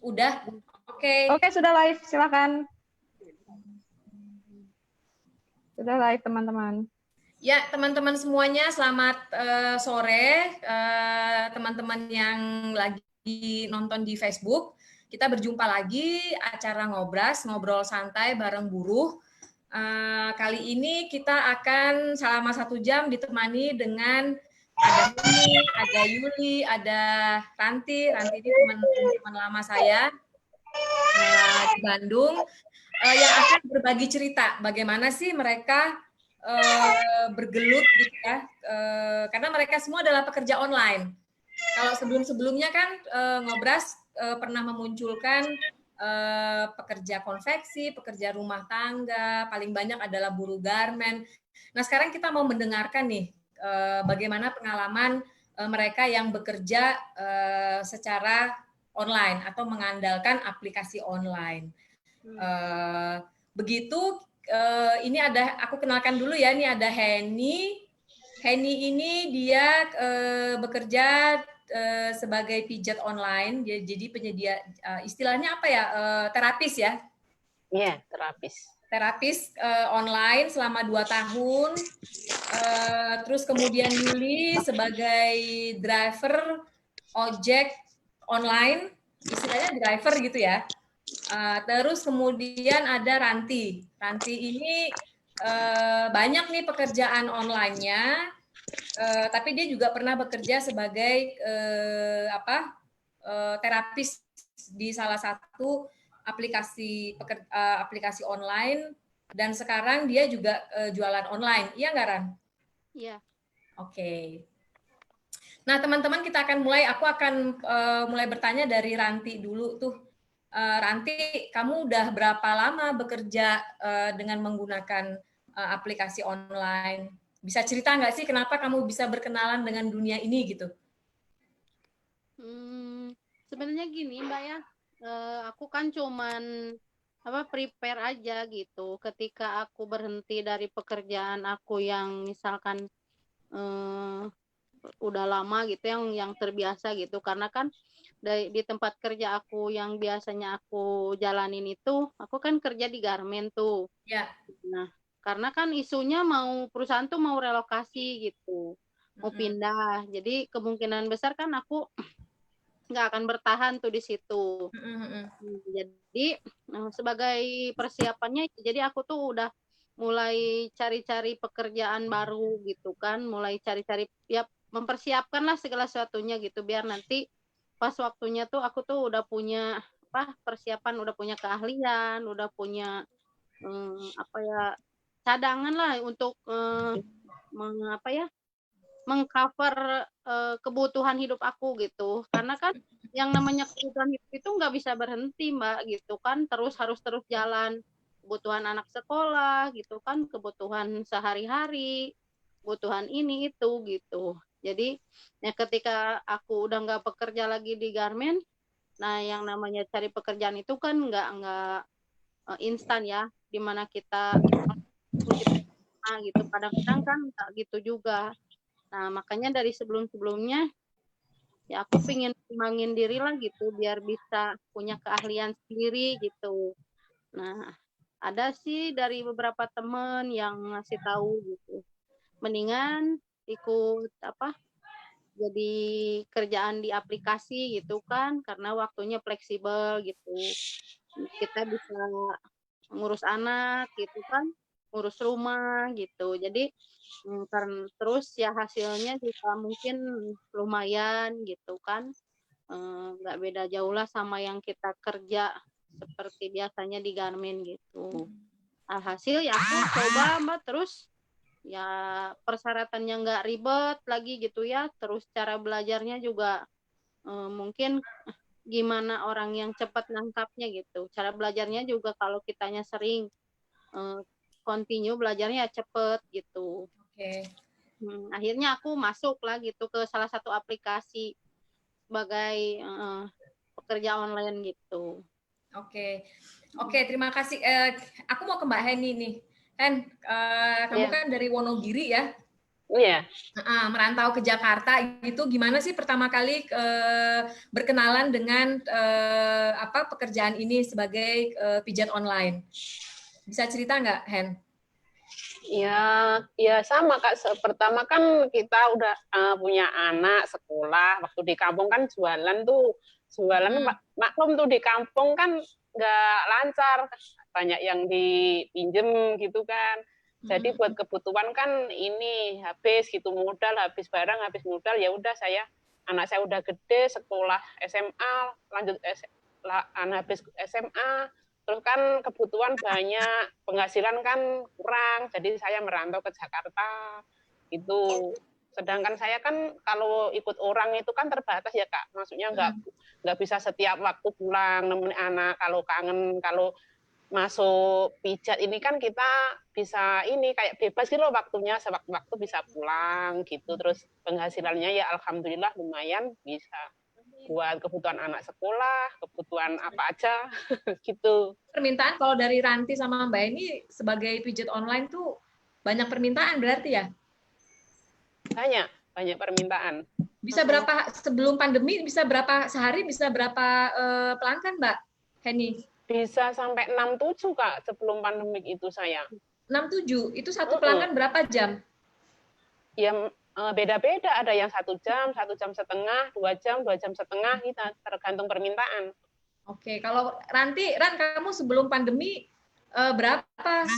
Udah? Oke. Oke, sudah live. Silakan. Sudah live, teman-teman. Ya, teman-teman semuanya, selamat sore. Teman-teman yang lagi nonton di Facebook, kita berjumpa lagi acara Ngobras, ngobrol santai bareng buruh. Kali ini kita akan selama 1 jam ditemani dengan ada Nini, ada Yuli, ada Ranti. Ranti ini teman lama saya di Bandung, yang akan berbagi cerita bagaimana sih mereka bergelut gitu ya, karena mereka semua adalah pekerja online. Kalau sebelum-sebelumnya kan Ngobras pernah memunculkan pekerja konveksi, pekerja rumah tangga, paling banyak adalah buruh garmen. Nah, sekarang kita mau mendengarkan nih bagaimana pengalaman mereka yang bekerja secara online atau mengandalkan aplikasi online. Begitu, ini aku kenalkan dulu ya, ini ada Henny. Henny ini dia bekerja sebagai pijat online, jadi penyedia, istilahnya apa ya, terapis ya? Iya, terapis. Terapis online selama 2 tahun. Terus kemudian Yuli sebagai driver ojek online, istilahnya driver gitu ya. Terus kemudian ada Ranti. Ranti ini banyak nih pekerjaan online-nya, tapi dia juga pernah bekerja sebagai terapis di salah satu aplikasi online, dan sekarang dia juga jualan online. Iya nggak, Ran? Iya. Oke. Nah, teman-teman, kita akan mulai. Aku akan mulai bertanya dari Ranti dulu tuh. Ranti, kamu udah berapa lama bekerja dengan menggunakan aplikasi online? Bisa cerita nggak sih kenapa kamu bisa berkenalan dengan dunia ini gitu? Sebenarnya gini, Mbak ya, aku kan cuman prepare aja gitu. Ketika aku berhenti dari pekerjaan aku yang misalkan udah lama gitu, yang terbiasa gitu, karena kan di tempat kerja aku yang biasanya aku jalanin itu, aku kan kerja di garmen tuh. Ya. Nah, karena kan isunya perusahaan tuh mau relokasi gitu, mau pindah. Jadi kemungkinan besar kan aku nggak akan bertahan tuh di situ. Jadi sebagai persiapannya, jadi aku tuh udah mulai cari-cari pekerjaan baru gitu kan, mulai cari-cari ya, mempersiapkan lah segala sesuatunya gitu, biar nanti pas waktunya tuh aku tuh udah punya persiapan, udah punya keahlian, udah punya cadangan lah untuk mengcover kebutuhan hidup aku gitu. Karena kan yang namanya kebutuhan hidup itu nggak bisa berhenti, Mbak, gitu kan, harus terus jalan. Kebutuhan anak sekolah gitu kan, kebutuhan sehari-hari, kebutuhan ini itu gitu. Jadi ya ketika aku udah nggak bekerja lagi di garmen, nah yang namanya cari pekerjaan itu kan nggak instan ya, dimana kita gitu, kadang-kadang kan nggak gitu juga. Nah makanya dari sebelum-sebelumnya ya aku pengen kembangin diri lah gitu, biar bisa punya keahlian sendiri gitu. Nah ada sih dari beberapa temen yang ngasih tahu gitu, mendingan ikut jadi kerjaan di aplikasi gitu kan, karena waktunya fleksibel gitu, kita bisa ngurus anak gitu kan, ngurus rumah gitu. Jadi terus ya hasilnya juga mungkin lumayan gitu kan, nggak beda jauh lah sama yang kita kerja seperti biasanya di garmen gitu. Alhasil ya aku coba, Mbak, terus ya persyaratannya nggak ribet lagi gitu ya, terus cara belajarnya juga mungkin gimana orang yang cepat nangkapnya gitu. Cara belajarnya juga kalau kitanya sering continue belajarnya cepet gitu. Oke. Akhirnya aku masuk lah gitu ke salah satu aplikasi sebagai pekerja online gitu. Oke, terima kasih. Aku mau ke Mbak Henny nih. Hen, kamu kan dari Wonogiri ya? Iya. Merantau ke Jakarta gitu, gimana sih pertama kali berkenalan dengan pekerjaan ini sebagai pijat online? Bisa cerita nggak, Hen? Ya sama Kak. Pertama kan kita udah punya anak sekolah. Waktu di kampung kan jualan maklum tuh di kampung kan nggak lancar, banyak yang dipinjem gitu kan. Jadi buat kebutuhan kan ini habis gitu modal, habis barang, habis modal, ya udah anak saya udah gede, sekolah SMA, lanjut anak habis SMA, terus kan kebutuhan banyak, penghasilan kan kurang, jadi saya merantau ke Jakarta itu. Sedangkan saya kan kalau ikut orang itu kan terbatas ya Kak, maksudnya nggak bisa setiap waktu pulang nemenin anak, kalau kangen, kalau masuk pijat ini kan kita bisa ini kayak bebas gitu loh waktunya, sewaktu-waktu bisa pulang gitu. Terus penghasilannya ya alhamdulillah lumayan bisa buat kebutuhan anak sekolah, kebutuhan apa aja gitu. Permintaan kalau dari Ranti sama Mbak ini sebagai pijat online tuh banyak permintaan berarti ya? Banyak permintaan. Bisa berapa sebelum pandemi, bisa berapa sehari, bisa berapa pelanggan Mbak Henny? Bisa sampai 6-7 Kak sebelum pandemik itu saya. 6-7, itu satu pelanggan berapa jam? Ya beda-beda, ada yang 1 jam, 1 jam setengah, 2 jam setengah, kita tergantung permintaan. Oke, kalau Ran, kamu sebelum pandemi berapa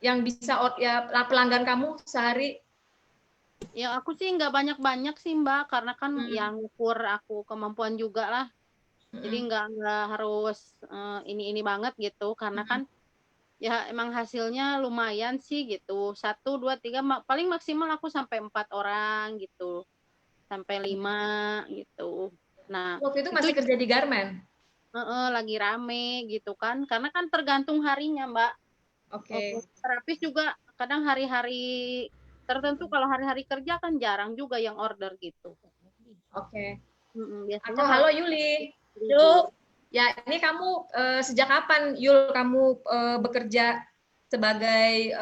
yang bisa ya pelanggan kamu sehari? Ya aku sih nggak banyak-banyak sih Mbak, karena kan yang ngukur aku kemampuan juga lah. Jadi nggak harus ini banget gitu, karena kan ya emang hasilnya lumayan sih gitu. 1, 2, 3, paling maksimal aku sampai 4 orang gitu, sampai 5 gitu. Nah waktu itu masih kerja di garmen? lagi rame gitu kan, karena kan tergantung harinya Mbak. Oke. Terapis juga kadang hari-hari tertentu, kalau hari-hari kerja kan jarang juga yang order gitu. Oke. Biasanya halo Yuli. Yul, ya ini kamu sejak kapan Yul kamu bekerja sebagai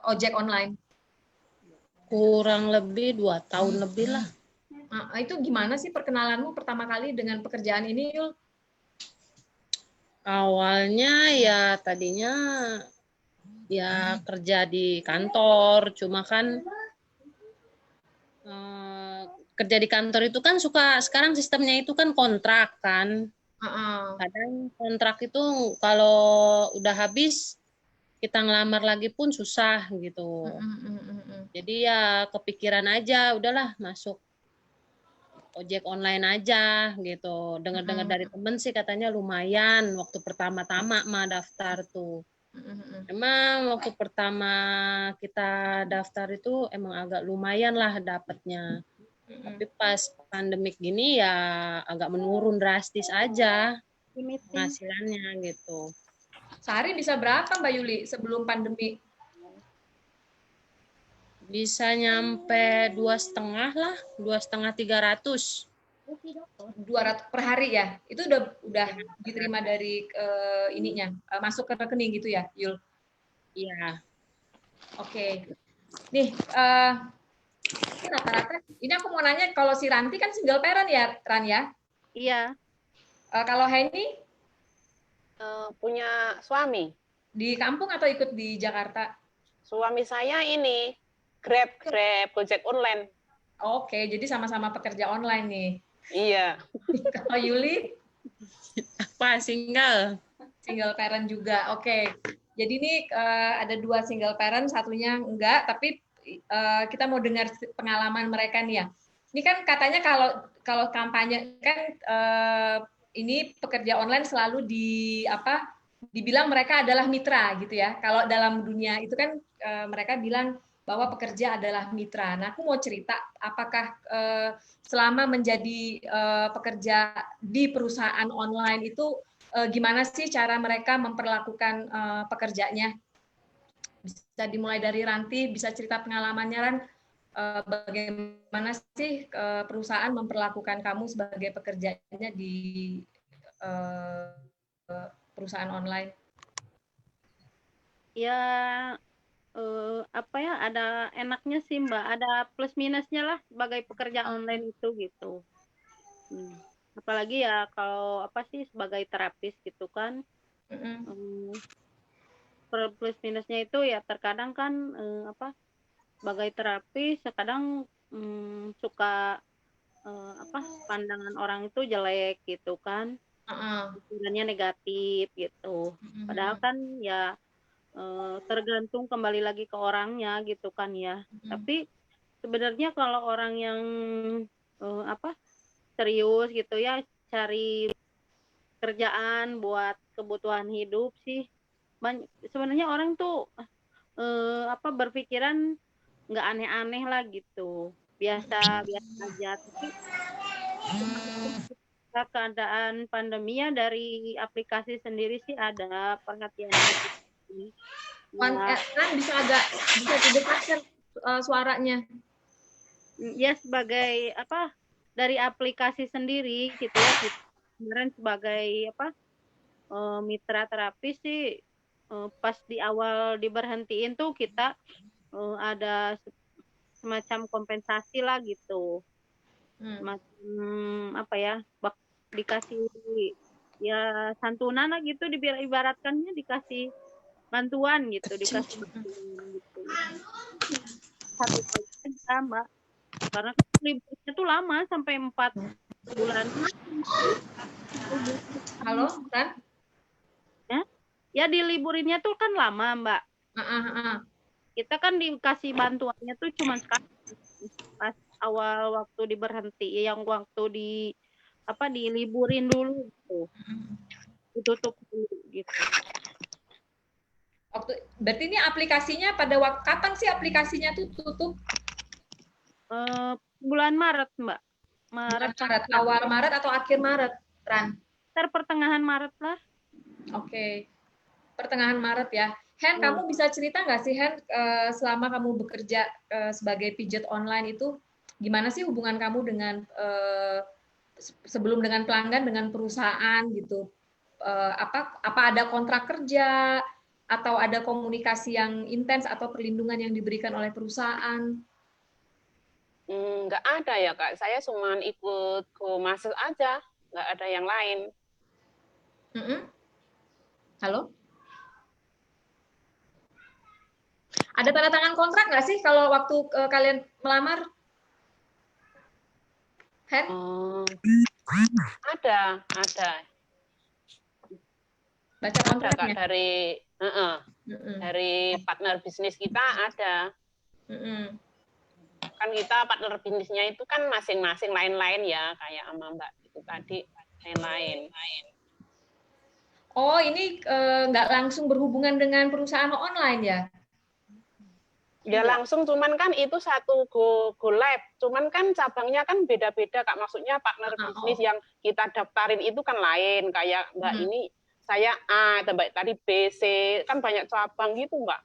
ojek online? Kurang lebih 2 tahun lebih lah. Itu gimana sih perkenalanmu pertama kali dengan pekerjaan ini, Yul? Awalnya ya tadinya ya kerja di kantor, cuma kan kerja di kantor itu kan sekarang sistemnya itu kan kontrak kan. Kadang kontrak itu kalau udah habis kita ngelamar lagi pun susah gitu. Jadi ya kepikiran aja, udahlah masuk ojek online aja gitu. Dengar-dengar dari temen sih katanya lumayan waktu pertama-tama mah daftar tuh. Emang waktu pertama kita daftar itu emang agak lumayan lah dapatnya. Tapi pas pandemik gini ya agak menurun drastis aja penghasilannya gitu. Sehari bisa berapa Mbak Yuli sebelum pandemi? Bisa nyampe 2,5 lah, 2,5-300. 200 per hari ya? Itu udah diterima dari ininya, masuk ke rekening gitu ya, Yul? Iya. Oke. Nih, ini rata-rata, ini aku mau nanya, kalau si Ranti kan single parent ya, Ran ya? Iya. Kalau Henny? Punya suami. Di kampung atau ikut di Jakarta? Suami saya ini Grab Gojek online. Oke, jadi sama-sama pekerja online nih. Iya. Kalau Yuli? Apa, single? Single parent juga, oke. Jadi ini ada 2 single parent, satunya enggak, tapi kita mau dengar pengalaman mereka nih ya. Ini kan katanya kalau kampanye kan ini pekerja online selalu dibilang mereka adalah mitra gitu ya. Kalau dalam dunia itu kan mereka bilang bahwa pekerja adalah mitra. Nah, aku mau cerita apakah selama menjadi pekerja di perusahaan online itu gimana sih cara mereka memperlakukan pekerjanya? Bisa dimulai dari Ranti, bisa cerita pengalamannya Ran, bagaimana sih perusahaan memperlakukan kamu sebagai pekerjanya di perusahaan online? Ya apa ya, ada enaknya sih Mbak, ada plus minusnya lah sebagai pekerja online itu gitu. Apalagi ya kalau apa sih sebagai terapis gitu kan. Plus minusnya itu ya terkadang kan apa sebagai terapis kadang suka apa pandangan orang itu jelek gitu kan, pikirannya negatif gitu. Padahal kan ya tergantung kembali lagi ke orangnya gitu kan ya. Tapi sebenarnya kalau orang yang apa serius gitu ya cari kerjaan buat kebutuhan hidup sih, sebenarnya orang tuh apa berpikiran nggak aneh-aneh lah gitu, biasa aja. Tapi keadaan pandemi ya dari aplikasi sendiri sih ada perhatiannya. Kan bisa didekatkan suaranya. Ya sebagai apa dari aplikasi sendiri gitu ya. Kemarin sebagai apa mitra terapis sih pas di awal diberhentiin tuh kita ada semacam kompensasi lah gitu. Semacam apa ya dikasih ya santunan lah gitu, ibaratkannya dikasih bantuan gitu, dikasih bantuan gitu. Satu aja Mbak, karena liburnya tuh lama sampai 4 bulan. Halo, kan? Ya diliburinnya tuh kan lama Mbak. Kita kan dikasih bantuannya tuh cuma sekali pas awal waktu diberhenti, yang waktu diliburin dulu gitu, ditutup dulu gitu. Berarti ini aplikasinya pada waktu kapan sih aplikasinya tuh tutup? Bulan Maret Mbak. Maret, awal Maret atau akhir Maret, Ran? Pertengahan Maret lah. Oke. Pertengahan Maret ya. Hen, kamu bisa cerita nggak sih, Hen, selama kamu bekerja sebagai pijat online itu, gimana sih hubungan kamu dengan sebelum dengan pelanggan, dengan perusahaan gitu? Apa ada kontrak kerja, atau ada komunikasi yang intens, atau perlindungan yang diberikan oleh perusahaan? Nggak ada ya Kak, saya cuma ikut masuk aja, nggak ada yang lain. Halo? Ada tanda tangan kontrak nggak sih kalau waktu kalian melamar? Hen? Ada. Baca kontraknya? Dari partner bisnis kita ada. Kan kita partner bisnisnya itu kan masing-masing lain-lain ya, kayak sama Mbak itu tadi, lain-lain. Oh, ini nggak langsung berhubungan dengan perusahaan online ya? Ya langsung, cuman kan itu satu go live, cuman kan cabangnya kan beda-beda Kak, maksudnya partner bisnis yang kita daftarin itu kan lain, kayak Mbak ini saya A, Mbak tadi B, C, kan banyak cabang gitu Mbak.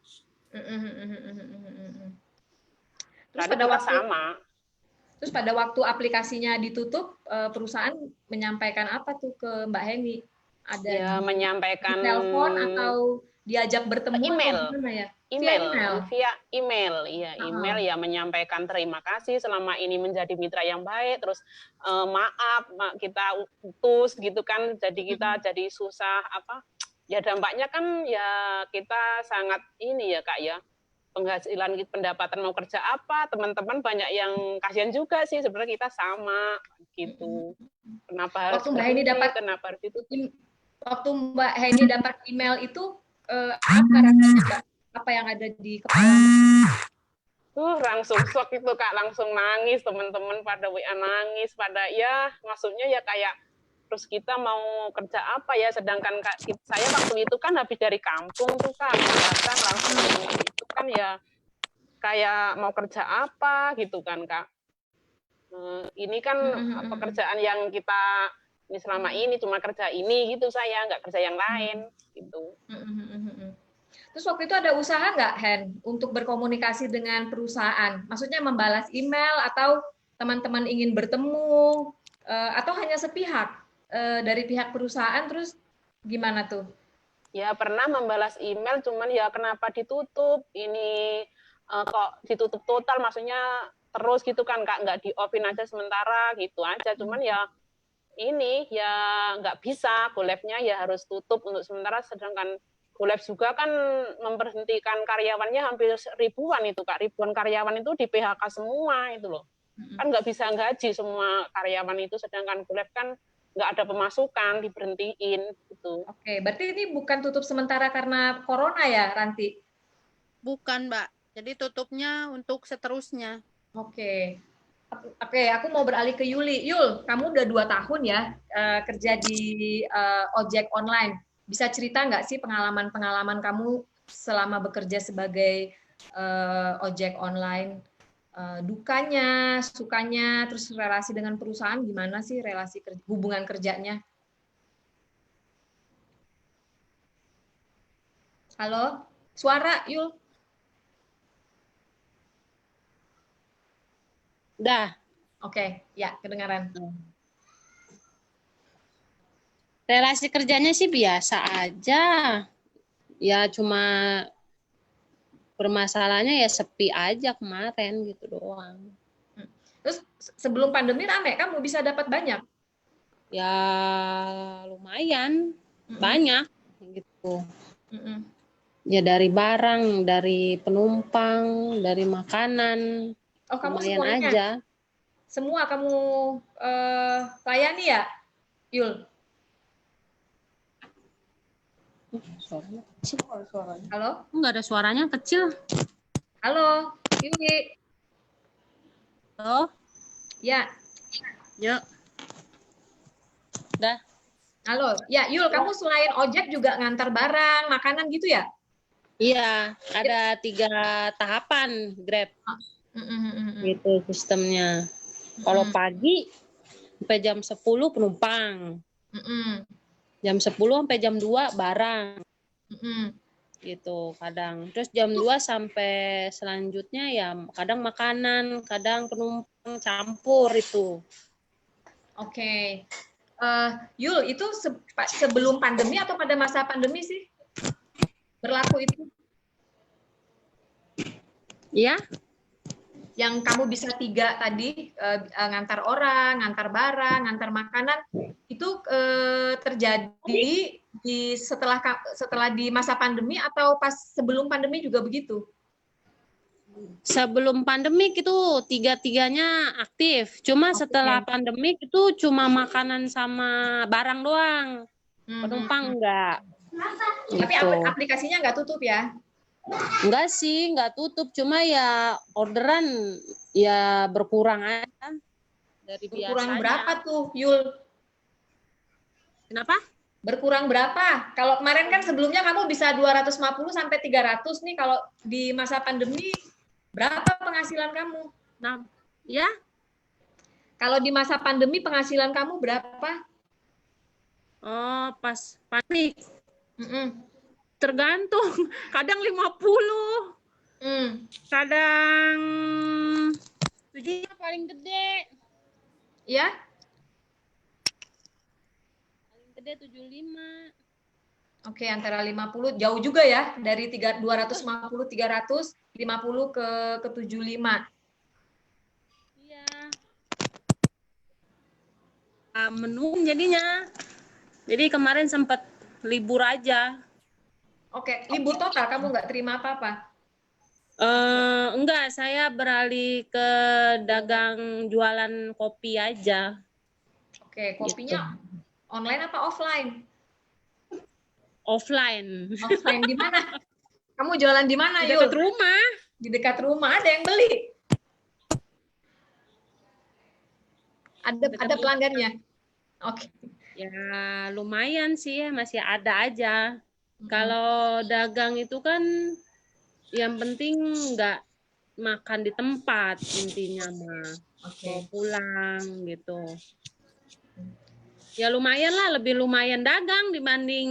Terus pada waktu aplikasinya ditutup, perusahaan menyampaikan apa tuh ke Mbak Heni? Ada ya, menyampaikan telepon atau diajak bertemu email. atau gimana ya? Via email, iya email ya, menyampaikan terima kasih selama ini menjadi mitra yang baik, terus maaf kita putus gitu kan, jadi kita jadi susah apa ya, dampaknya kan ya kita sangat ini ya Kak ya, penghasilan pendapatan mau kerja apa, teman-teman banyak yang kasihan juga sih, sebenarnya kita sama gitu. Kenapa harus waktu Mbak Heni dapat waktu Mbak Heni dapat email itu apa rasanya Mbak? Apa yang ada di kepala? Langsung shock itu Kak, langsung nangis, teman-teman pada WA nangis, pada ya maksudnya ya kayak terus kita mau kerja apa ya, sedangkan Kak, saya waktu itu kan habis dari kampung tuh Kak, datang langsung itu kan ya kayak mau kerja apa gitu kan Kak. Ini kan pekerjaan yang kita ini selama ini cuma kerja ini gitu, saya nggak kerja yang lain gitu. Terus waktu itu ada usaha nggak, Hen, untuk berkomunikasi dengan perusahaan? Maksudnya membalas email atau teman-teman ingin bertemu, atau hanya sepihak dari pihak perusahaan, terus gimana tuh? Ya pernah membalas email, cuman ya kenapa ditutup? Ini kok ditutup total, maksudnya terus gitu kan, Kak, nggak di-off-in aja sementara gitu aja. Cuman ya ini ya nggak bisa, GoLab-nya ya harus tutup untuk sementara, sedangkan GoLab juga kan memberhentikan karyawannya hampir ribuan itu, Kak. Ribuan karyawan itu di PHK semua itu loh. Kan nggak bisa gaji semua karyawan itu, sedangkan GoLab kan nggak ada pemasukan, diberhentiin gitu. Oke, berarti ini bukan tutup sementara karena corona ya, Ranti? Bukan, Mbak. Jadi tutupnya untuk seterusnya. Oke. Oke, aku mau beralih ke Yuli. Yul, kamu udah 2 tahun ya kerja di ojek online. Bisa cerita nggak sih pengalaman-pengalaman kamu selama bekerja sebagai ojek online? Dukanya, sukanya, terus relasi dengan perusahaan gimana sih relasi hubungan kerjanya? Halo, suara Yul? Udah. Oke, ya kedengaran. Relasi kerjanya sih biasa aja. Ya cuma permasalahannya ya sepi aja kemarin gitu doang. Terus sebelum pandemi rame, kamu bisa dapat banyak? Ya lumayan, banyak gitu. Ya dari barang, dari penumpang, dari makanan. Oh, kamu lumayan semuanya? aja. Semua kamu layani ya, Yul? Suaranya kecil. Halo? Enggak ada suaranya, kecil. Halo, Yuli. Halo? Ya. Yuk. Udah. Halo. Ya, Yul, kamu selain ojek juga ngantar barang, makanan gitu ya? Iya, ada 3 tahapan Grab. Gitu sistemnya. Kalau pagi sampai jam 10 penumpang. Jam 10 sampai jam 2 barang. Gitu kadang. Terus jam 2 sampai selanjutnya ya kadang makanan, kadang penumpang campur itu. Oke. Yul, itu sebelum pandemi atau pada masa pandemi sih berlaku itu? Iya. Yang kamu bisa 3 tadi, ngantar orang, ngantar barang, ngantar makanan, itu terjadi setelah di masa pandemi atau pas sebelum pandemi juga begitu? Sebelum pandemik itu 3-tiganya aktif. Cuma setelah pandemik itu cuma makanan sama barang doang. Penumpang enggak. Tapi gitu. aplikasinya nggak tutup ya? Enggak sih, enggak tutup. Cuma ya orderan ya berkurang aja dari biasanya. Berkurang berapa tuh, Yul? Kenapa? Berkurang berapa? Kalau kemarin kan sebelumnya kamu bisa 250 sampai 300 nih, kalau di masa pandemi berapa penghasilan kamu? Nah, ya. Kalau di masa pandemi penghasilan kamu berapa? Oh, pas panik. Tergantung. Kadang 50. Kadang 7 paling gede. Ya? Paling gede 75. Oke, antara 50, jauh juga ya, dari 250, 300, 50 ke 75. Iya. Menung jadinya. Jadi kemarin sempat libur aja. Oke, libur total, kamu nggak terima apa-apa? Enggak, saya beralih ke dagang jualan kopi aja. Oke, kopinya online apa offline? Offline. Offline di mana? Kamu jualan di mana, Di Yul? dekat rumah. Di dekat rumah, ada yang beli? Ada pelanggannya? Oke. Ya lumayan sih, masih ada aja. Kalau dagang itu kan yang penting nggak makan di tempat intinya mah. Mau pulang gitu. Ya lumayan lah, lebih lumayan dagang dibanding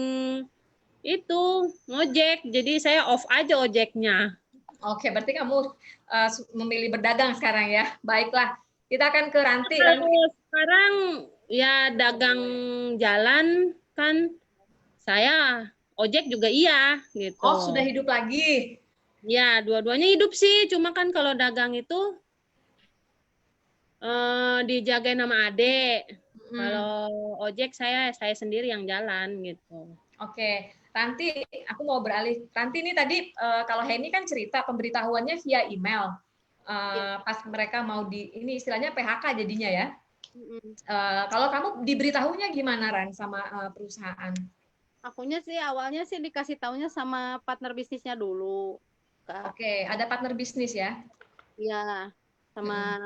itu ngojek. Jadi saya off aja ojeknya. Oke, berarti kamu memilih berdagang sekarang ya. Baiklah, kita akan ke Ranti. Sekarang ya dagang jalan kan saya ojek juga iya gitu. Oh, sudah hidup lagi. Ya, dua-duanya hidup sih. Cuma kan kalau dagang itu dijagain sama adik. Kalau ojek saya sendiri yang jalan gitu. Oke, Ranti, aku mau beralih. Ranti ini tadi kalau Henny kan cerita pemberitahuannya via email. Pas mereka mau ini istilahnya PHK jadinya ya. Kalau kamu diberitahunya gimana Ran sama perusahaan? Akunya sih awalnya sih dikasih taunya sama partner bisnisnya dulu, Kak. Oke, ada partner bisnis ya? Iya, sama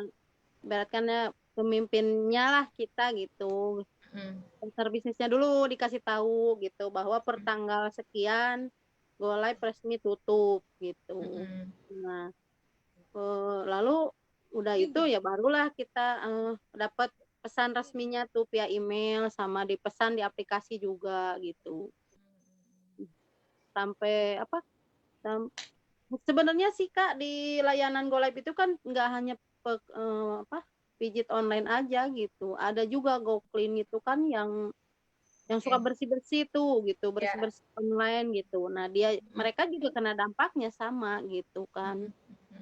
ibaratkannya pemimpinnya lah kita gitu. Partner bisnisnya dulu dikasih tahu gitu bahwa per tanggal sekian go live resmi tutup gitu. Nah, lalu udah itu ya barulah kita dapat pesan resminya tuh via email sama dipesan di aplikasi juga gitu. Sampai apa? Sebenarnya sih Kak di layanan Go Live itu kan nggak hanya pijit online aja gitu. Ada juga Go Clean itu kan yang suka bersih-bersih tuh gitu, bersih-bersih online gitu. Nah, mereka juga kena dampaknya sama gitu kan.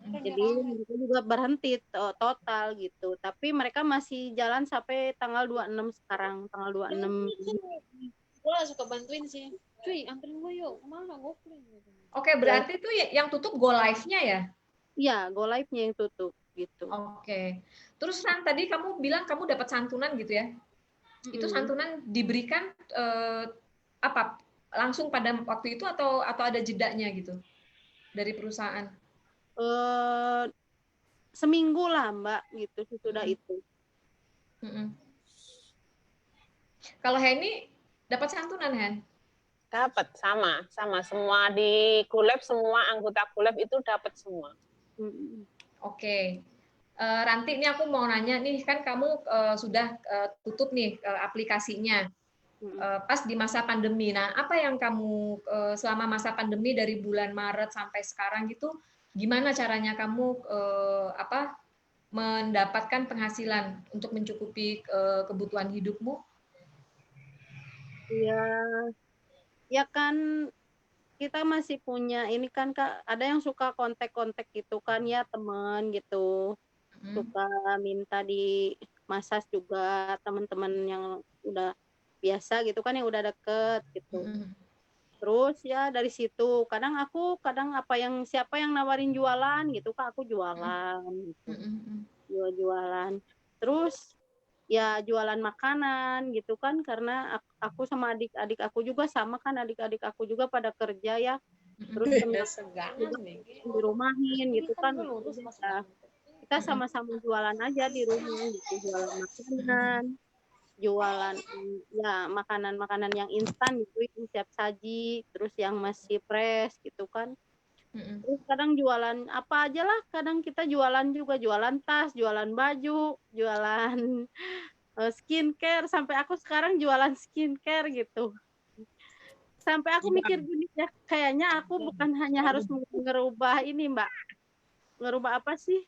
Jadi mereka juga berhenti total gitu. Tapi mereka masih jalan sampai tanggal 26 sekarang, tanggal 26. Gue suka bantuin sih. Cuy, anterin gue yuk. Kemana? Go Clean. Oke, berarti itu yang tutup Go Live-nya ya? Iya, Go Live-nya yang tutup gitu. Oke. Terus Ran, tadi kamu bilang kamu dapat santunan gitu ya? Itu santunan diberikan apa? Langsung pada waktu itu atau ada jedanya gitu dari perusahaan? Seminggu lah Mbak gitu sudah itu. Kalau Henny dapat santunan Hen? Dapat sama semua di Golab, semua anggota Golab itu dapat semua. Oke. Ranti, ini aku mau nanya nih, kan kamu sudah tutup nih aplikasinya pas di masa pandemi. Nah, apa yang kamu selama masa pandemi dari bulan Maret sampai sekarang gitu, gimana caranya kamu mendapatkan penghasilan untuk mencukupi kebutuhan hidupmu? Ya kan kita masih punya ini kan Kak, ada yang suka kontak-kontak gitu kan ya teman gitu. Suka minta di massage juga teman-teman yang udah biasa gitu kan, yang udah deket gitu. Terus ya dari situ kadang siapa yang nawarin jualan gitu Kak, aku jualan gitu. Jualan. Terus ya jualan makanan gitu kan, karena aku sama adik-adik aku juga sama kan, adik-adik aku juga pada kerja ya. Terus di rumahin gitu kan. Kita sama-sama jualan aja di rumah gitu, jualan makanan, jualan ya makanan-makanan yang instan gitu, yang siap saji, terus yang masih fresh gitu kan. Terus kadang jualan apa aja lah, kadang kita jualan juga, jualan tas, jualan baju, jualan skincare, sampai aku sekarang jualan skincare gitu. Sampai aku mikir gini ya, kayaknya aku bukan hanya harus ngerubah ini Mbak, ngerubah apa sih?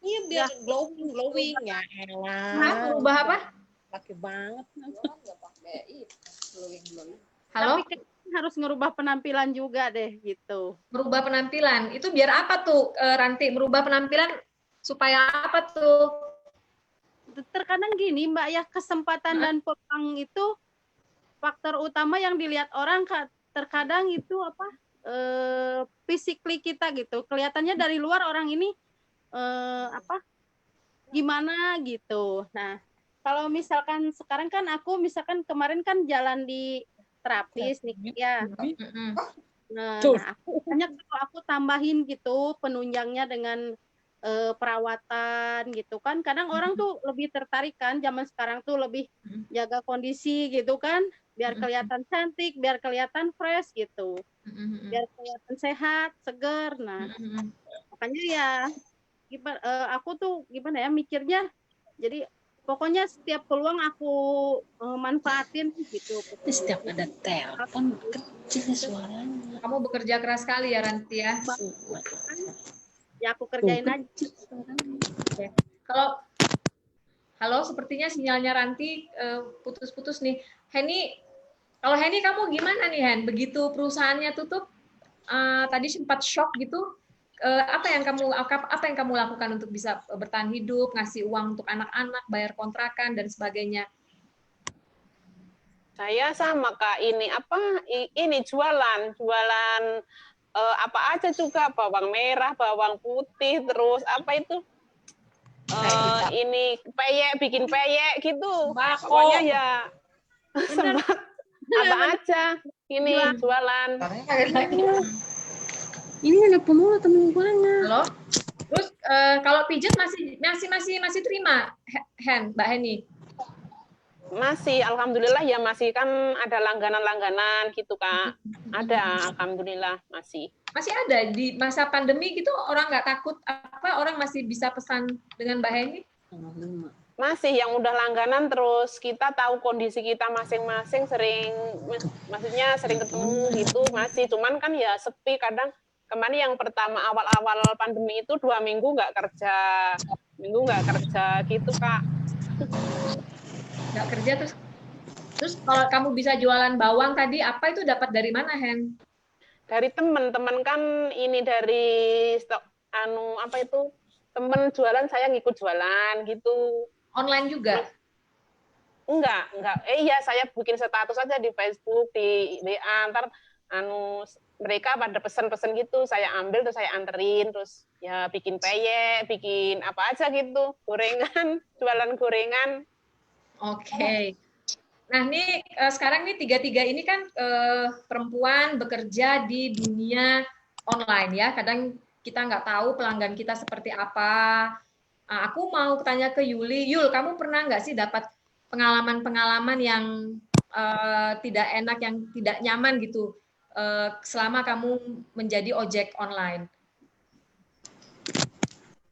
Iya biar glowing ya elah. Nah, ngerubah apa? Pakai banget. Halo? Tapi harus ngerubah penampilan juga deh gitu. Merubah penampilan. Itu biar apa tuh Ranti? Merubah penampilan supaya apa tuh? Terkadang gini Mbak ya, kesempatan dan peluang itu faktor utama yang dilihat orang Kak. Terkadang itu physically kita gitu. Kelihatannya dari luar orang ini gimana gitu. Nah, kalau misalkan sekarang kan aku misalkan kemarin kan jalan di terapis nih ya. Nah, aku tambahin gitu penunjangnya dengan perawatan gitu kan. Kadang orang tuh lebih tertarik kan, zaman sekarang tuh lebih jaga kondisi gitu kan, biar kelihatan cantik, biar kelihatan fresh gitu, biar kelihatan sehat, seger. Nah, makanya ya aku tuh gimana ya mikirnya, jadi pokoknya setiap peluang aku manfaatin gitu. Setiap ada telepon kecil suaranya. Kamu bekerja keras sekali ya Ranti ya. Ya aku kerjain aja. Oke. Halo, sepertinya sinyalnya Ranti putus-putus nih. Henny, kalau Henny kamu gimana nih Hen? Begitu perusahaannya tutup, tadi sempat shock gitu. Apa yang kamu lakukan untuk bisa bertahan hidup, ngasih uang untuk anak-anak, bayar kontrakan dan sebagainya? Saya sama Kak, ini jualan apa aja juga, bawang merah, bawang putih, terus apa itu? Ini bikin peyek gitu. Pokoknya ya sempat apa aja ini jualan. Ini ada pemula temen banyak. Halo. Terus kalau pijat masih terima, Mbak Heni? Masih, alhamdulillah ya masih, kan ada langganan gitu Kak. Ada, alhamdulillah masih. Masih ada di masa pandemi gitu, orang nggak takut orang masih bisa pesan dengan Mbak Heni? Masih, yang udah langganan, terus kita tahu kondisi kita masing-masing, maksudnya sering ketemu gitu, masih. Cuman kan ya sepi kadang. Kemarin yang pertama awal-awal pandemi itu 2 minggu nggak kerja gitu Kak. Nggak kerja, terus kalau kamu bisa jualan bawang tadi, apa itu dapat dari mana, Hen? Dari teman-teman kan, ini dari stok temen jualan, saya ngikut jualan gitu. Online juga? Enggak. Iya, saya bikin status aja di Facebook, di WA, ntar mereka pada pesen-pesen gitu, saya ambil terus saya anterin, terus ya bikin peyek, bikin apa aja gitu, gorengan, jualan gorengan. Oke. Nah, ini sekarang nih tiga ini kan perempuan bekerja di dunia online ya. Kadang kita nggak tahu pelanggan kita seperti apa. Aku mau tanya ke Yuli. Yul, kamu pernah nggak sih dapat pengalaman-pengalaman yang tidak enak, yang tidak nyaman gitu selama kamu menjadi ojek online?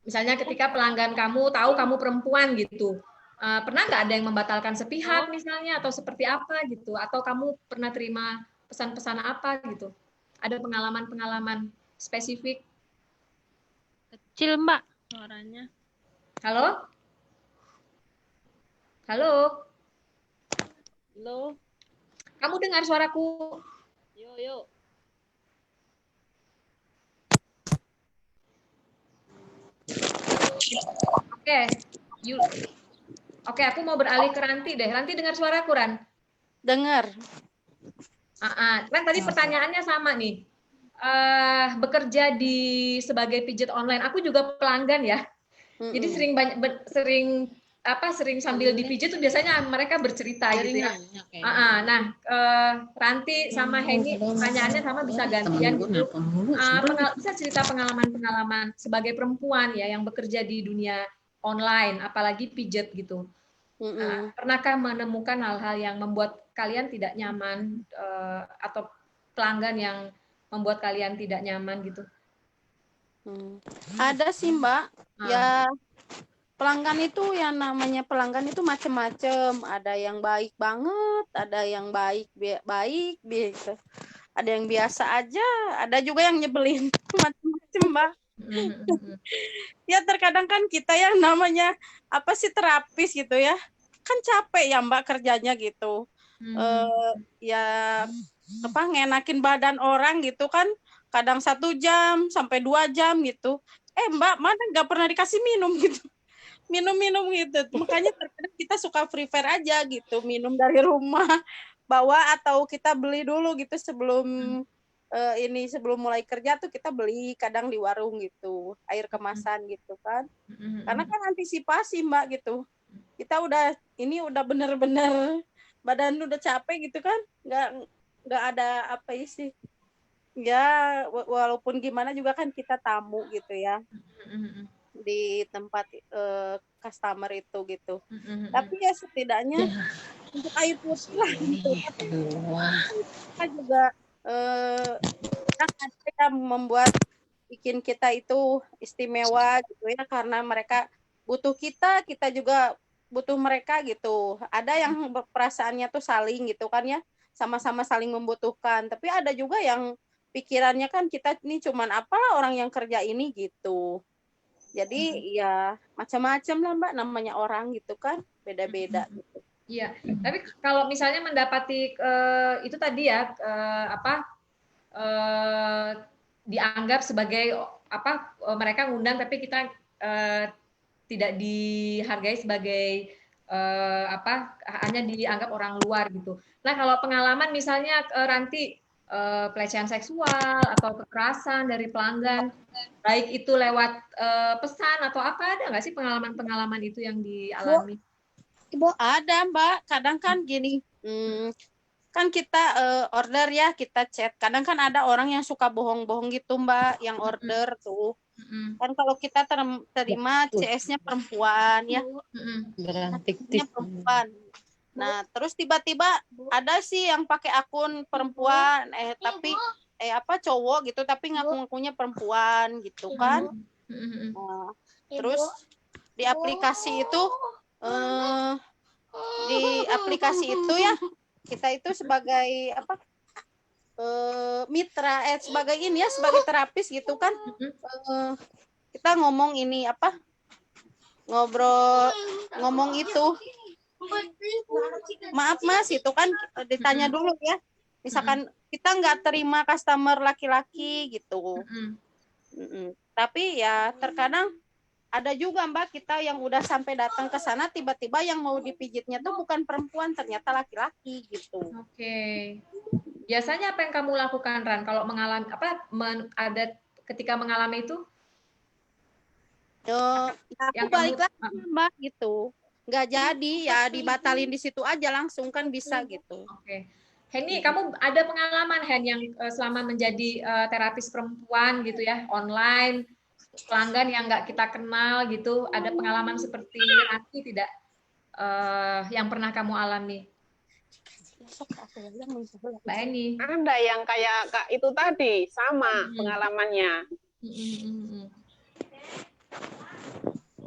Misalnya ketika pelanggan kamu tahu kamu perempuan gitu, pernah nggak ada yang membatalkan sepihak misalnya, atau seperti apa gitu? Atau kamu pernah terima pesan-pesan apa gitu? Ada pengalaman-pengalaman spesifik? Kecil Mbak suaranya. Halo? Halo? Halo? Kamu dengar suaraku? Yuk. Oke, aku mau beralih ke Ranti deh. Ranti dengar suaraku, Ran? Dengar. Kan tadi pertanyaannya sama nih. Bekerja sebagai pijat online, aku juga pelanggan ya. Jadi sering sambil dipijit tuh biasanya mereka bercerita gitu ya. Ranti sama Heni pertanyaannya sama, bisa gantian gitu. Bisa cerita pengalaman-pengalaman sebagai perempuan ya yang bekerja di dunia online, apalagi pijat gitu. Pernahkah menemukan hal-hal yang membuat kalian tidak nyaman atau pelanggan yang membuat kalian tidak nyaman gitu? Ada sih Mbak. Ya pelanggan itu, yang namanya pelanggan itu macam-macam. Ada yang baik banget, ada yang baik gitu. Ada yang biasa aja, ada juga yang nyebelin. Macam-macam Mbak. Ya terkadang kan kita yang namanya terapis gitu ya, kan capek ya Mbak kerjanya gitu. Ngenakin badan orang gitu kan, kadang 1 jam sampai 2 jam gitu. Mbak, mana nggak pernah dikasih minum gitu, minum gitu. Makanya terkadang kita suka prefer aja gitu, minum dari rumah bawa, atau kita beli dulu gitu sebelum sebelum mulai kerja tuh kita beli kadang di warung gitu, air kemasan gitu kan. Karena kan antisipasi Mbak gitu. Kita udah bener-bener badan udah capek gitu kan, nggak ada sih. Ya walaupun gimana juga kan kita tamu gitu ya di tempat customer itu gitu. Tapi ya setidaknya untuk air putih lah gitu. Kita juga ada yang membuat bikin kita itu istimewa gitu ya, karena mereka butuh kita juga butuh mereka gitu. Ada yang perasaannya tuh saling gitu kan ya, sama-sama saling membutuhkan. Tapi ada juga yang pikirannya kan kita ini cuman apalah orang yang kerja ini gitu. Jadi ya macam-macam lah Mbak, namanya orang gitu kan, beda-beda gitu. Iya, tapi kalau misalnya mendapati itu tadi ya dianggap sebagai apa, mereka ngundang tapi kita tidak dihargai sebagai apa, hanya dianggap orang luar gitu. Nah, kalau pengalaman misalnya Ranti pelecehan seksual atau kekerasan dari pelanggan, baik itu lewat pesan atau apa, ada nggak sih pengalaman-pengalaman itu yang dialami? Ibu ada Mbak, kadang kan gini, kan kita order ya, kita chat. Kadang kan ada orang yang suka bohong-bohong gitu Mbak, yang order tuh. Kan kalau kita terima CS-nya perempuan ya, fiktif perempuan. Nah terus tiba-tiba ada sih yang pakai akun perempuan, tapi apa cowok gitu, tapi ngaku-ngakunya perempuan gitu kan. Nah, terus di aplikasi itu ya kita itu sebagai apa mitra sebagai ini ya, sebagai terapis gitu kan. Kita ngomong ini apa, ngomong itu, maaf Mas, itu kan ditanya dulu ya, misalkan kita nggak terima customer laki-laki gitu. Tapi ya terkadang ada juga Mbak kita yang udah sampai datang ke sana, tiba-tiba yang mau dipijitnya tuh bukan perempuan, ternyata laki-laki gitu. Oke. Biasanya apa yang kamu lakukan, Ran, kalau mengalami apa, ada ketika mengalami itu? Ya aku balik lagi Mbak gitu, nggak jadi ya dibatalin di situ aja langsung kan bisa gitu. Oke. Henny, kamu ada pengalaman Hen yang selama menjadi terapis perempuan gitu ya, online, pelanggan yang nggak kita kenal gitu, ada pengalaman seperti Ranti tidak yang pernah kamu alami? Mbak Henny. Ada yang kayak Kak itu tadi, sama pengalamannya.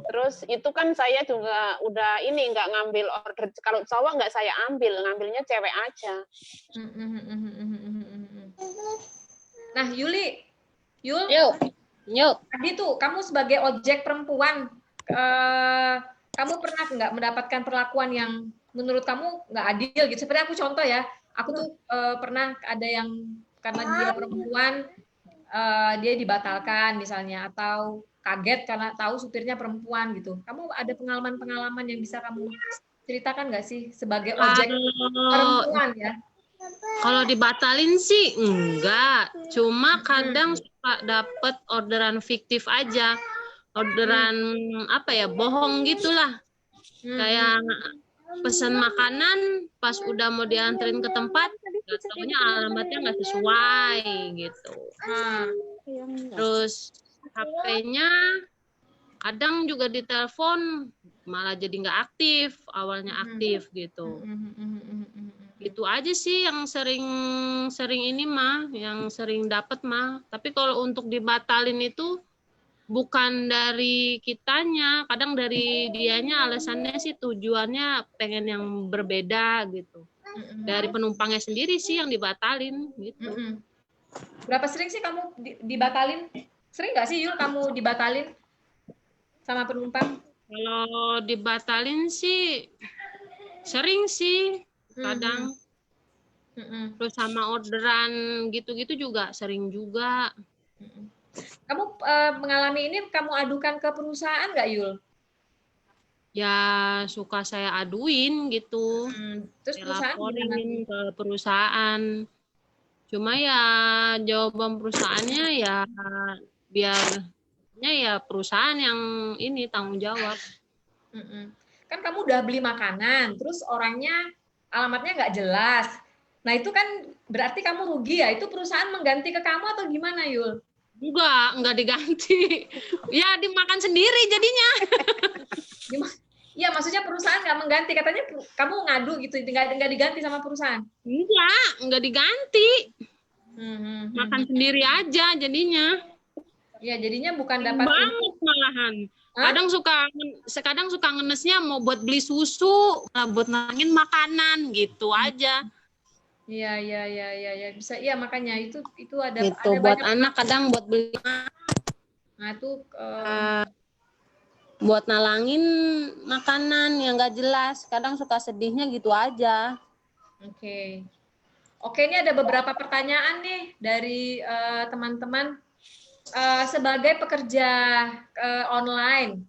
Terus itu kan saya juga udah ini nggak ngambil order, kalau cowok nggak saya ngambilnya cewek aja. Nah, Yul, yuk. tadi tuh kamu sebagai ojek perempuan, kamu pernah nggak mendapatkan perlakuan yang menurut kamu nggak adil gitu? Seperti aku contoh ya, aku tuh pernah ada yang karena dia perempuan, dia dibatalkan misalnya, atau kaget karena tahu supirnya perempuan gitu. Kamu ada pengalaman-pengalaman yang bisa kamu ceritakan nggak sih sebagai ojek perempuan ya? Kalau dibatalin sih enggak, cuma kadang suka dapet orderan fiktif aja, orderan apa ya, bohong gitulah. Kayak pesan makanan pas udah mau dianterin ke tempat, nggak taunya alamatnya nggak sesuai gitu. Terus HP-nya kadang juga ditelepon malah jadi nggak aktif, awalnya aktif gitu. Itu aja sih yang sering ini mah, yang sering dapat mah. Tapi kalau untuk dibatalin itu bukan dari kitanya, kadang dari dianya, alasannya sih tujuannya pengen yang berbeda gitu. Dari penumpangnya sendiri sih yang dibatalin gitu. Berapa sering sih kamu dibatalin? Sering nggak sih Yul kamu dibatalin sama penumpang? Kalau dibatalin sih sering sih kadang. Terus sama orderan gitu-gitu juga sering juga. Kamu mengalami ini, kamu adukan ke perusahaan nggak Yul? Ya suka saya aduin gitu. Terus saya laporin ke perusahaan. Cuma ya jawaban perusahaannya ya biarnya ya perusahaan yang ini tanggung jawab. Kan kamu udah beli makanan, terus orangnya alamatnya nggak jelas. Nah itu kan berarti kamu rugi ya. Itu perusahaan mengganti ke kamu atau gimana Yul? Enggak diganti. Ya dimakan sendiri jadinya. Iya, maksudnya perusahaan nggak mengganti. Katanya kamu ngadu gitu, nggak diganti sama perusahaan. Enggak diganti. Makan sendiri aja jadinya. Ya, jadinya bukan dapat banget malahan. Kadang suka ngenesnya mau buat beli susu, buat nangin makanan gitu aja. Iya, bisa. Iya, makanya itu ada buat banyak anak kadang buat beli. Nah, itu buat nalangin makanan yang nggak jelas, kadang suka sedihnya gitu aja. Oke. Oke, ini ada beberapa pertanyaan nih dari teman-teman. Sebagai pekerja online,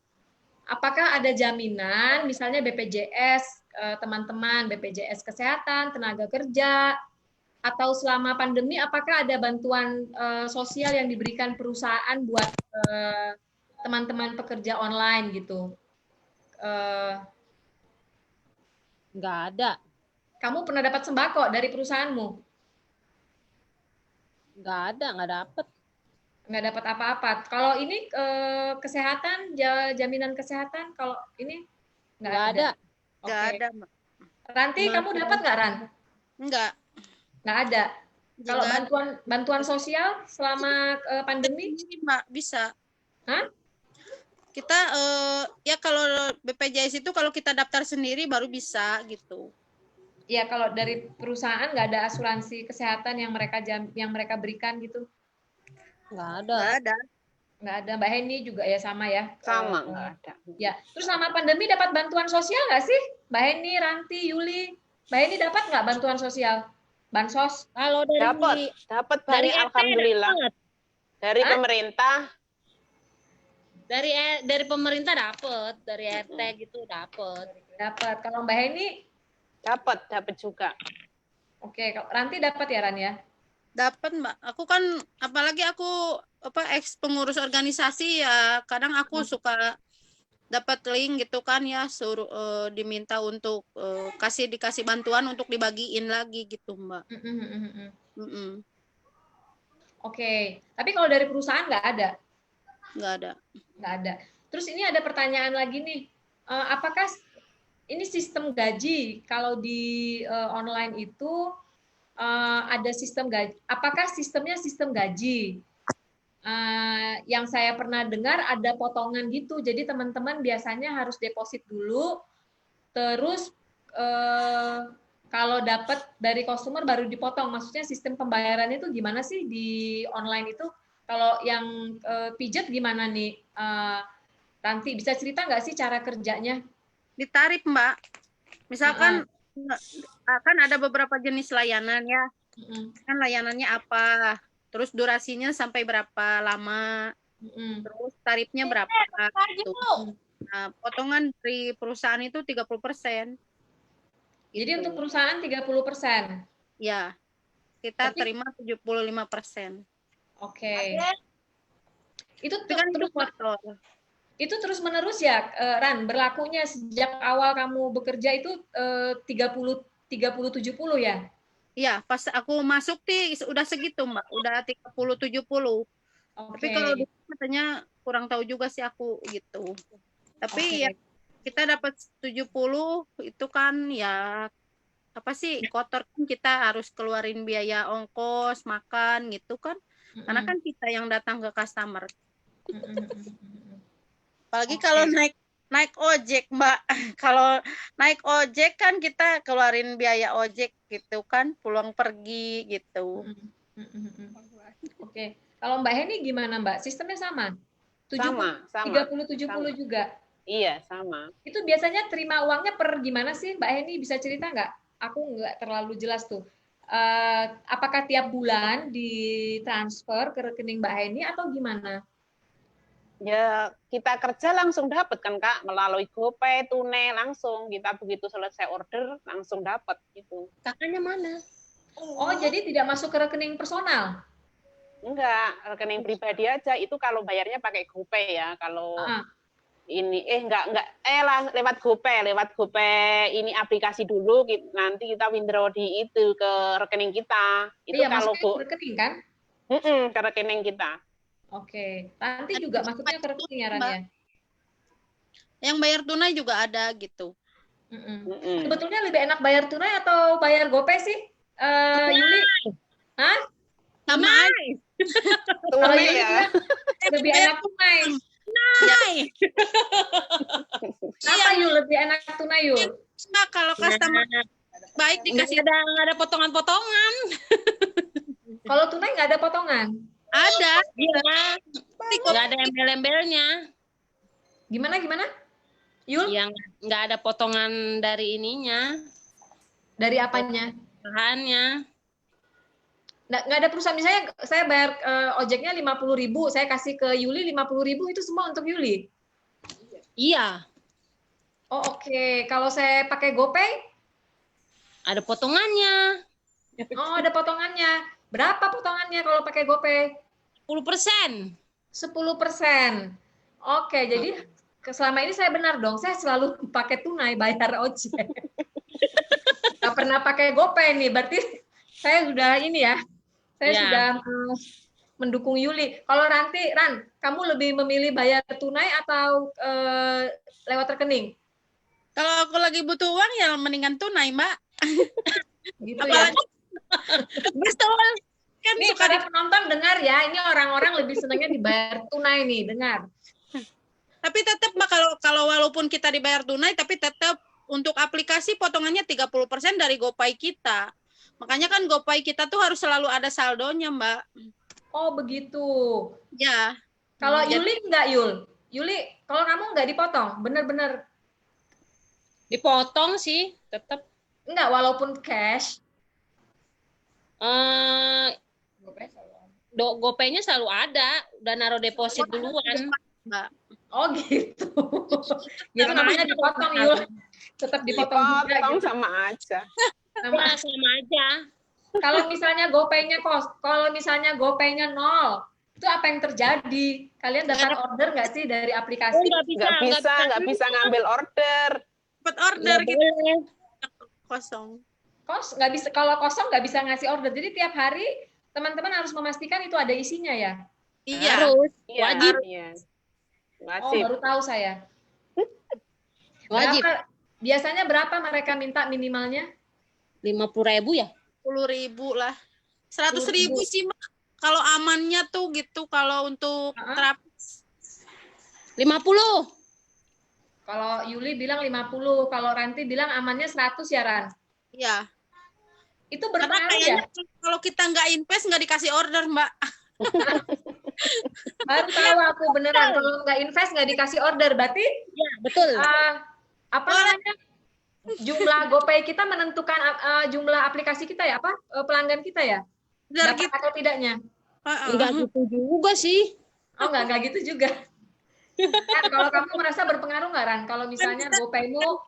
apakah ada jaminan, misalnya BPJS, teman-teman, BPJS Kesehatan, tenaga kerja, atau selama pandemi, apakah ada bantuan sosial yang diberikan perusahaan buat teman-teman pekerja online gitu? Nggak ada. Kamu pernah dapat sembako dari perusahaanmu? Nggak dapet. Nggak dapat apa-apa. Kalau ini kesehatan, jaminan kesehatan, kalau ini nggak ada. Nggak Oke. ada, Mbak. Ranti, kamu dapat nggak, Ran? Enggak. Nggak ada. Kalau Nggak bantuan sosial selama pandemi? ini, Mbak, bisa. Hah? Kita ya kalau BPJS itu kalau kita daftar sendiri baru bisa gitu. Ya, kalau dari perusahaan nggak ada asuransi kesehatan yang mereka berikan gitu? Nggak ada. Nggak ada. Nggak ada. Mbak Heni juga ya sama ya? Sama, nggak ada. Ya, terus selama pandemi dapat bantuan sosial nggak sih? Mbak Heni, Ranti, Yuli, Mbak Heni dapat nggak bantuan sosial? Bansos? Kalau dari Dapat dari banyak, RT alhamdulillah. dapet. Dari Hah? pemerintah. Dari pemerintah dapet, dari RT gitu dapet. Dapat. Kalau Mbak Heni? Dapat juga. Oke, Ranti dapat ya, Ran ya? Dapat, Mbak. Aku kan apalagi aku ex pengurus organisasi ya, kadang aku suka dapat link gitu kan ya, suruh diminta untuk dikasih bantuan untuk dibagiin lagi gitu, Mbak. Oke, tapi kalau dari perusahaan nggak ada? Nggak ada. Nggak ada. Terus ini ada pertanyaan lagi nih, apakah ini sistem gaji kalau di online itu ada sistem gaji? Apakah sistemnya sistem gaji? Yang saya pernah dengar ada potongan gitu, jadi teman-teman biasanya harus deposit dulu, terus kalau dapat dari customer baru dipotong. Maksudnya sistem pembayaran itu gimana sih di online itu? Kalau yang pijat gimana nih? Ranti, bisa cerita nggak sih cara kerjanya? Ditarif, Mbak. Misalkan kan ada beberapa jenis layanan ya. Kan layanannya apa? Terus durasinya sampai berapa lama? Terus tarifnya berapa? Gitu. Nah, potongan dari perusahaan itu 30%. Jadi Gitu. untuk perusahaan 30%? Ya, kita Tapi, terima 75%. Oke. Itu kan itu terus menerus ya, Ran, berlakunya sejak awal kamu bekerja itu 30-70 ya? Iya, pas aku masuk udah segitu, Mbak. Udah 30-70. Tapi kalau dulu katanya kurang tahu juga sih aku gitu. Tapi ya kita dapat 70 itu kan ya apa sih, kotor kan, kita harus keluarin biaya ongkos, makan gitu kan. Karena kan kita yang datang ke customer. Apalagi kalau naik ojek, Mbak. Kalau naik ojek kan kita keluarin biaya ojek gitu kan, pulang pergi gitu. Oke. Kalau Mbak Heni gimana, Mbak? Sistemnya sama? Sama. 30-70 juga? Iya, sama. Itu biasanya terima uangnya per gimana sih, Mbak Heni? Bisa cerita nggak? Aku nggak terlalu jelas tuh. Apakah tiap bulan ditransfer ke rekening Mbak Heni atau gimana? Ya, kita kerja langsung dapat kan, Kak, melalui GoPay, tunai langsung. Kita begitu selesai order langsung dapat gitu. Kakaknya mana? Oh, jadi tidak masuk ke rekening personal? Enggak, rekening pribadi aja. Itu kalau bayarnya pakai GoPay ya. Kalau ini lewat GoPay ini aplikasi dulu, nanti kita withdraw di itu ke rekening kita. Itu iya, kalau ke rekening kan? Ke rekening kita. Oke, nanti juga masuknya ke rekening ya, Ran ya? Yang bayar tunai juga ada gitu. Sebetulnya lebih enak bayar tunai atau bayar GoPay sih, Yuli? Hah? Sama Kalau Yuli ya, lebih enak tunai. Kenapa Yul lebih enak tunai, Yul? Nah, kalau customer baik dikasih nggak ada potongan-potongan. Kalau tunai nggak ada potongan? Ada. Iya. Nggak ada embel-embelnya. Gimana? Yul? Yang nggak ada potongan dari ininya. Dari apanya? Bahannya. nggak ada perusahaan, misalnya saya bayar ojeknya 50.000, saya kasih ke Yuli 50.000, itu semua untuk Yuli? Iya. Oh oke. Kalau saya pakai GoPay? Ada potongannya. Oh ada potongannya. Berapa potongannya kalau pakai GoPay? 10%. 10%. Oke, jadi selama ini saya benar dong, saya selalu pakai tunai bayar ojek. Nggak pernah pakai GoPay nih, berarti saya sudah ini ya, saya sudah mendukung Yuli. Kalau nanti, Ran, kamu lebih memilih bayar tunai atau lewat rekening? Kalau aku lagi butuh uang ya mendingan tunai, Mbak. Gitu ya. Betul. Kan Nih, suka para penonton dengar ya, ini orang-orang lebih senangnya dibayar tunai nih, dengar. Tapi tetap Mbak, kalau walaupun kita dibayar tunai, tapi tetap untuk aplikasi potongannya 30% dari GoPay kita. Makanya kan GoPay kita tuh harus selalu ada saldonya, Mbak. Oh, begitu. Ya. Kalau Yuli enggak, Yul? Yuli, kalau kamu enggak dipotong, bener-bener? Dipotong sih, tetap. Enggak, walaupun cash? GoPay-nya selalu ada, udah naruh deposit duluan. Mbak. Oh gitu. Gitu namanya dipotong, Yul. Tetap dipotong juga gitu. Sama aja. Sama aja. Kalau misalnya GoPay-nya kalau misalnya GoPay-nya 0, itu apa yang terjadi? Kalian dapat order nggak sih dari aplikasi? Nggak bisa ngambil order. Dapat order gitu. Kosong. Nggak bisa, kalau kosong nggak bisa ngasih order. Jadi tiap hari teman-teman harus memastikan itu ada isinya ya? Iya. Harus. Iya, Wajib. iya. Oh, Wajib. baru tahu saya. Wajib. Biasanya berapa mereka minta minimalnya? 50.000 ya? 10.000 lah. 100.000 sih, Mbak. Kalau amannya tuh gitu, kalau untuk terapis. 50. Kalau Yuli bilang 50, kalau Ranti bilang amannya 100 ya, Ran? Iya. Itu Karena berpengaruh ya? kayaknya kalau kita nggak invest, nggak dikasih order, Mbak. Baru tahu aku beneran, kalau nggak invest nggak dikasih order, berarti Ya, betul. apa namanya? Jumlah GoPay kita menentukan jumlah aplikasi kita ya, apa pelanggan kita ya? Benar Dapat gitu. atau tidaknya? Enggak gitu juga sih. Oh nggak gitu juga. Kan, kalau kamu merasa berpengaruh nggak, Ran? Kalau misalnya GoPay-mu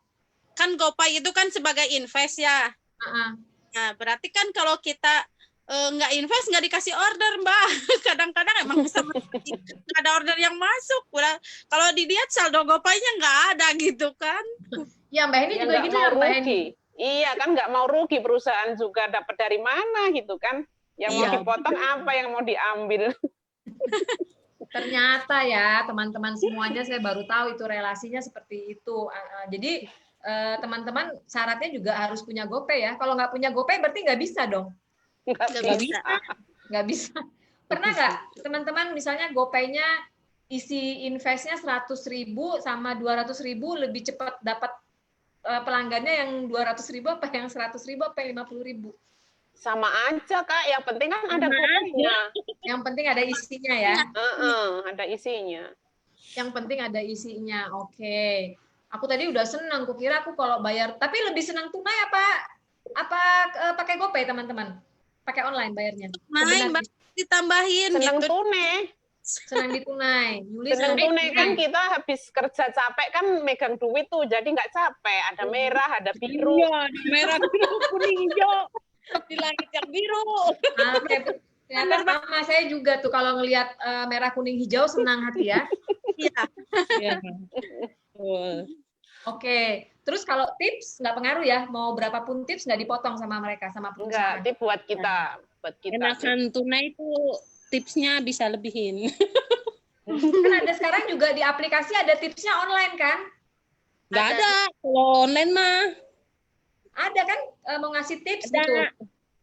Kan GoPay itu kan sebagai invest ya. Nah, berarti kan kalau kita nggak invest, nggak dikasih order, Mbak. Kadang-kadang emang bisa nggak ada order yang masuk. Kalau dilihat saldo GoPay-nya nggak ada gitu kan. ya Mbak Heni Ya, juga nggak gitu mau ya, Mbak Heni? rugi. Iya kan, nggak mau rugi, perusahaan juga dapat dari mana gitu kan. Yang mau Iya. dipotong apa yang mau diambil. Ternyata ya teman-teman semuanya saya baru tahu itu relasinya seperti itu. Jadi teman-teman syaratnya juga harus punya GoPay ya. Kalau nggak punya GoPay berarti nggak bisa dong. Nggak bisa. Nggak bisa. Pernah nggak teman-teman misalnya GoPay-nya isi investnya 100.000 sama 200.000 lebih cepat dapat pelanggannya yang 200.000 apa yang 100.000 apa yang 50.000? Sama aja, Kak. Yang penting kan ada GoPay-nya. Yang penting ada isinya ya. Ada isinya. Yang penting ada isinya. Oke. Aku tadi udah senang. Kukira aku kalau bayar, tapi lebih senang tunai apa pakai GoPay teman-teman? Pakai online bayarnya? Main, Mbak, ditambahin Senang gitu. tunai. Senang ditunai. Yuli Senang tunai kan kita habis kerja capek kan megang duit tuh, jadi nggak capek. Ada merah, ada biru. Iya, merah, biru, kuning, hijau. Di langit yang biru. Oke. Ternyata sama saya juga tuh kalau ngelihat merah, kuning, hijau senang hati ya. Iya. Iya. Oke. Terus kalau tips nggak pengaruh ya, mau berapapun tips nggak dipotong sama mereka, sama perusahaan. Enggak, tip buat kita. Buat kita. Enakan tunai itu tipsnya bisa lebihin. Kan ada sekarang juga di aplikasi ada tipsnya online kan? Nggak ada. Kalau online mah. Ada kan mau ngasih tips Ada. gitu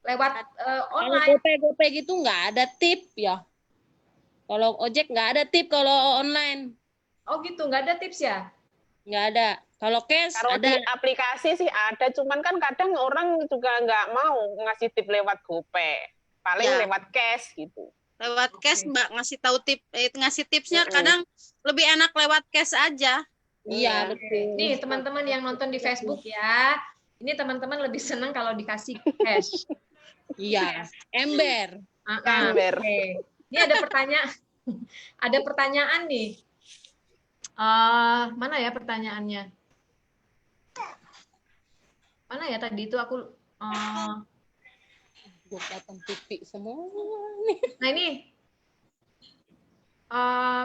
lewat Kalau online. GoPay gitu nggak ada tip ya. Kalau ojek nggak ada tip kalau online. Oh gitu, nggak ada tips ya? Nggak ada. Kalau cash Kalau ada. di aplikasi sih ada, cuman kan kadang orang juga nggak mau ngasih tip lewat GoPay. Paling Ya. lewat cash gitu. Lewat cash, Mbak, ngasih tipsnya kadang lebih enak lewat cash aja. Iya, betul. Nih teman-teman yang nonton di Facebook ya, ini teman-teman lebih senang kalau dikasih cash. Iya, ember. Ember. Oke. Ini ada pertanyaan nih. Mana ya pertanyaannya? Mana ya tadi itu aku Datang pipi semua. Nah ini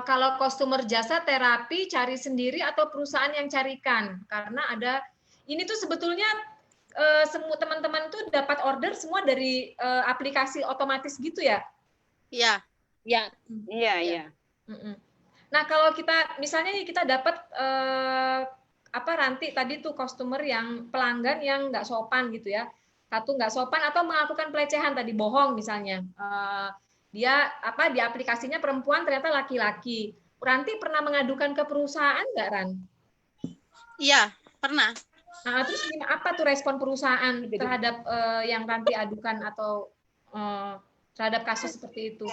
kalau customer jasa terapi cari sendiri atau perusahaan yang carikan? Karena ada ini tuh sebetulnya semua teman-teman tuh dapat order semua dari aplikasi otomatis gitu ya? Iya. Ya, Iya. Nah kalau kita misalnya nih kita dapat Ranti tadi tuh customer yang pelanggan yang nggak sopan gitu ya, satu nggak sopan atau melakukan pelecehan tadi, bohong misalnya, dia di aplikasinya perempuan ternyata laki-laki. Ranti pernah mengadukan ke perusahaan nggak, Ran? Iya, pernah. Nah, terus apa tuh respon perusahaan terhadap yang Ranti adukan atau terhadap kasus seperti itu?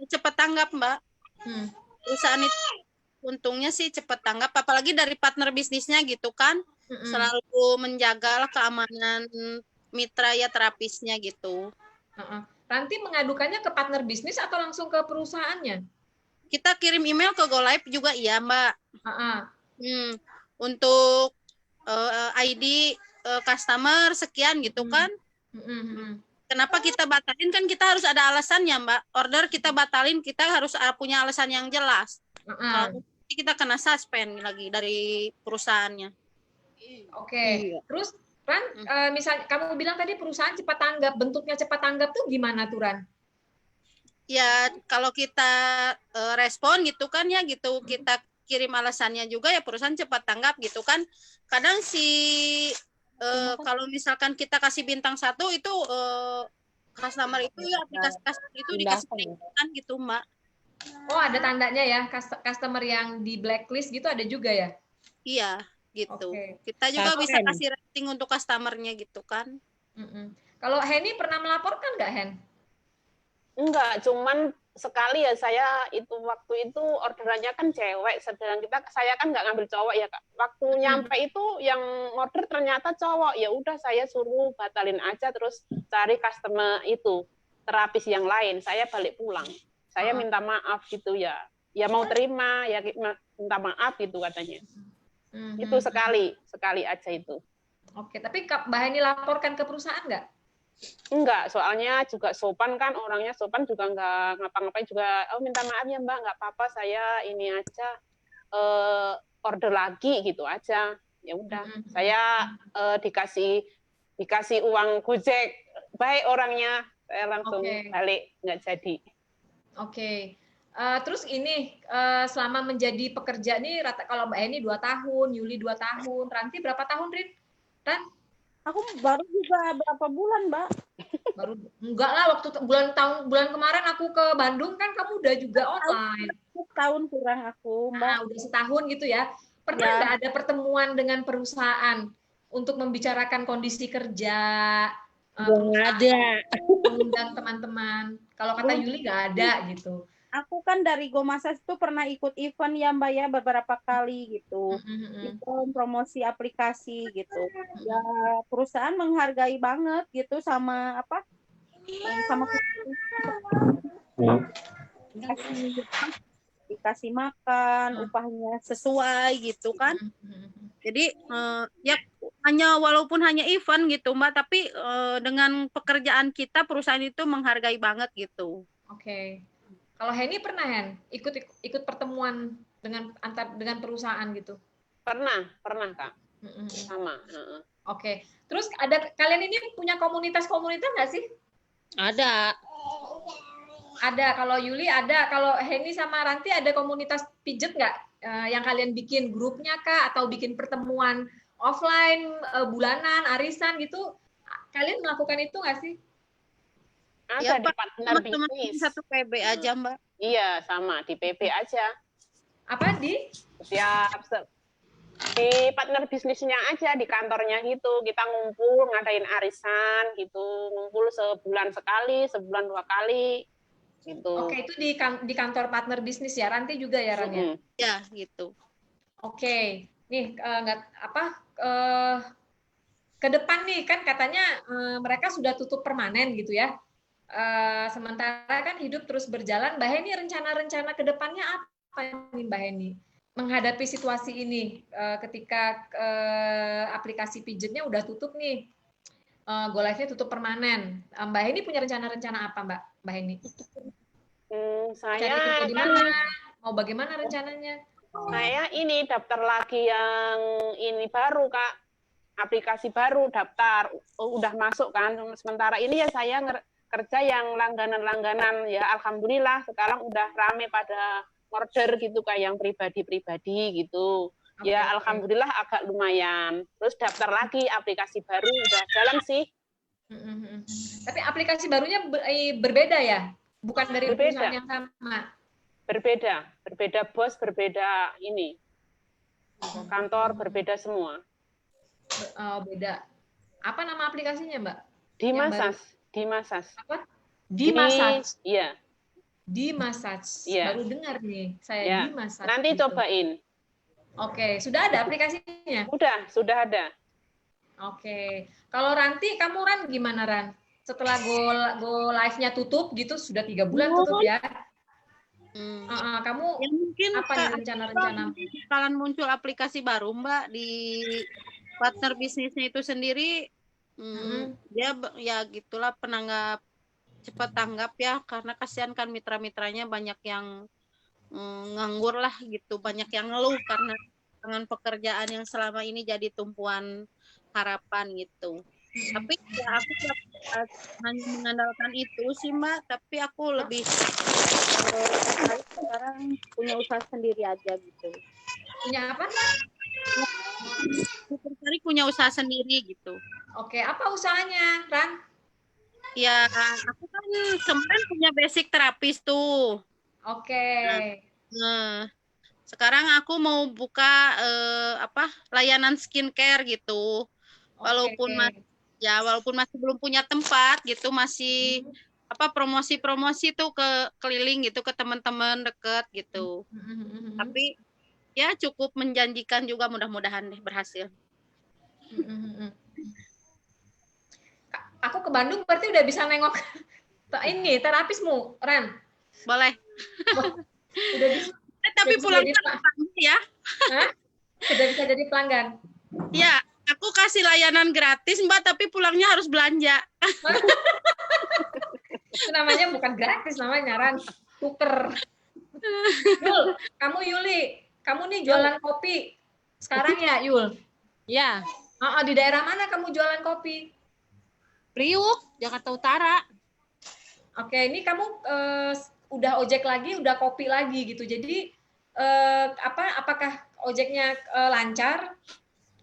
Cepat tanggap, Mbak. Perusahaan itu untungnya sih cepat tanggap, apalagi dari partner bisnisnya gitu kan, selalu menjaga keamanan mitra ya terapisnya gitu. Ranti mengadukannya ke partner bisnis atau langsung ke perusahaannya? Kita kirim email ke Go Live juga iya, Mbak. Untuk ID customer sekian gitu kan. Kenapa kita batalin, kan kita harus ada alasannya, Mbak. Order kita batalin, kita harus punya alasan yang jelas. Kalau kita kena suspend lagi dari perusahaannya. Oke. Terus Ran, misalnya kamu bilang tadi perusahaan cepat tanggap, bentuknya cepat tanggap tuh gimana tuh, Ran? Ya kalau kita respon gitu kan ya gitu, kita kirim alasannya juga ya perusahaan cepat tanggap gitu kan. Kadang kalau misalkan kita kasih bintang 1 itu customer itu ya aplikasi customer itu dikasih peringatan gitu, Mbak. Oh, ada tandanya ya, customer yang di blacklist gitu ada juga ya? Iya, gitu. Kita juga bisa kasih rating untuk customernya gitu kan. Kalau Henny pernah melaporkan nggak, Hen? Enggak, cuman sekali ya saya waktu itu orderannya kan cewek, sedang saya kan nggak ngambil cowok ya Kak. Waktu nyampe itu yang order ternyata cowok, ya udah saya suruh batalin aja, terus cari customer itu terapis yang lain, saya balik pulang. Saya minta maaf gitu ya mau terima ya minta maaf gitu katanya. Itu sekali aja itu. Oke, tapi Mbak Henny laporkan ke perusahaan nggak? Enggak, soalnya juga sopan kan, orangnya sopan juga nggak ngapa-ngapain juga. Oh minta maaf ya Mbak, nggak apa-apa, saya ini aja order lagi gitu aja. Ya udah, saya dikasih uang Gojek, baik orangnya, saya langsung balik, nggak jadi. Oke. Terus ini selama menjadi pekerja nih, kalau Mbak Henny 2 tahun, Yuli 2 tahun, Ranti berapa tahun, Rin? Ran? Aku baru juga berapa bulan, Mbak? Baru enggak lah, waktu bulan kemarin aku ke Bandung kan kamu udah juga online. Setahun kurang aku, Mbak. Nah, udah setahun gitu ya. Pernah nggak ada pertemuan dengan perusahaan untuk membicarakan kondisi kerja? Nggak ada. Mengundang teman-teman. Kalau kata Yuli nggak ada gitu. Aku kan dari Gomasas itu pernah ikut event ya Mbak ya beberapa kali gitu. Event promosi aplikasi gitu. Ya perusahaan menghargai banget gitu sama dikasih makan, upahnya sesuai gitu kan. Jadi ya walaupun hanya event gitu Mbak, tapi dengan pekerjaan kita perusahaan itu menghargai banget gitu. Oke. Kalau Henny pernah ikut pertemuan dengan perusahaan gitu? Pernah Kak. Sama. Oke. Terus kalian ini punya komunitas nggak sih? Ada. Ada. Kalau Yuli ada. Kalau Henny sama Ranti ada komunitas pijet nggak? Yang kalian bikin grupnya kah? Atau bikin pertemuan offline, bulanan, arisan gitu? Kalian melakukan itu nggak sih? Ada di partner bisnis. Satu PB aja Mbak. Iya, sama di PB aja. Apa di? Di partner bisnisnya aja, di kantornya gitu. Kita ngumpul, ngadain arisan gitu. Ngumpul sebulan sekali, sebulan 2 kali. Gitu. Oke, itu di kantor partner bisnis ya. Ranti juga ya, Ran ya? Ya, gitu. Oke. Nih, ke depan nih kan katanya mereka sudah tutup permanen gitu ya. Sementara kan hidup terus berjalan. Mbak Heni, rencana-rencana ke depannya apa nih Mbak Heni? Menghadapi situasi ini ketika aplikasi pijatnya udah tutup nih. Go Live-nya tutup permanen. Mbak Heni punya rencana-rencana apa Mbak Heni? Cari kerja di mana? Mau bagaimana rencananya? Saya ini daftar lagi yang ini baru Kak. Aplikasi baru daftar udah masuk kan, sementara ini ya saya kerja yang langganan ya, alhamdulillah sekarang udah rame pada order gitu Kak, yang pribadi gitu. Ya alhamdulillah agak lumayan. Terus daftar lagi aplikasi baru udah jalan sih. Tapi aplikasi barunya berbeda ya, bukan dari perusahaan yang sama. Berbeda bos, berbeda ini kantor, berbeda semua. Beda. Apa nama aplikasinya, Mbak? Dimasas. Apa? Dimasas. Iya. Dimasas. Iya. Baru dengar nih saya ya. Dimasas. Nanti gitu. Cobain. Oke, sudah ada aplikasinya? Sudah ada. Oke. Kalau Ranti, kamu Ran gimana Ran? Setelah Go Live-nya tutup gitu, sudah 3 bulan tutup ya? Kamu ya, mungkin apa nih rencana-rencana? Bakalan muncul aplikasi baru Mbak di partner bisnisnya itu sendiri. Dia ya gitulah, penanggap cepat tanggap ya, karena kasihan kan mitra-mitranya banyak yang nganggur lah gitu, banyak yang ngeluh karena dengan pekerjaan yang selama ini jadi tumpuan harapan gitu. Tapi ya aku hanya mengandalkan itu sih Mbak, tapi aku lebih sekarang punya usaha sendiri aja gitu. Punya apa? Tertarik punya usaha sendiri gitu. Oke, apa usahanya, Ran? Ya, aku kan kemarin punya basic terapis tuh. Oke. Nah, sekarang aku mau buka layanan skincare gitu. Walaupun masih belum punya tempat gitu, masih promosi-promosi tuh ke keliling gitu ke teman-teman deket gitu. Tapi ya cukup menjanjikan juga, mudah-mudahan deh berhasil. Aku ke Bandung berarti udah bisa nengok ini terapismu, Ran. Boleh. Udah bisa. Tapi pulangnya ya. Hah? Sudah bisa jadi pelanggan. Ya, aku kasih layanan gratis Mbak, tapi pulangnya harus belanja. Itu namanya bukan gratis, namanya Ran, tuker. Yul, kamu Yuli, kamu nih jualan kopi sekarang ya Yul? Ya. Di daerah mana kamu jualan kopi? Priuk, Jakarta Utara. Oke, ini kamu udah ojek lagi, udah kopi lagi gitu. Jadi apakah ojeknya lancar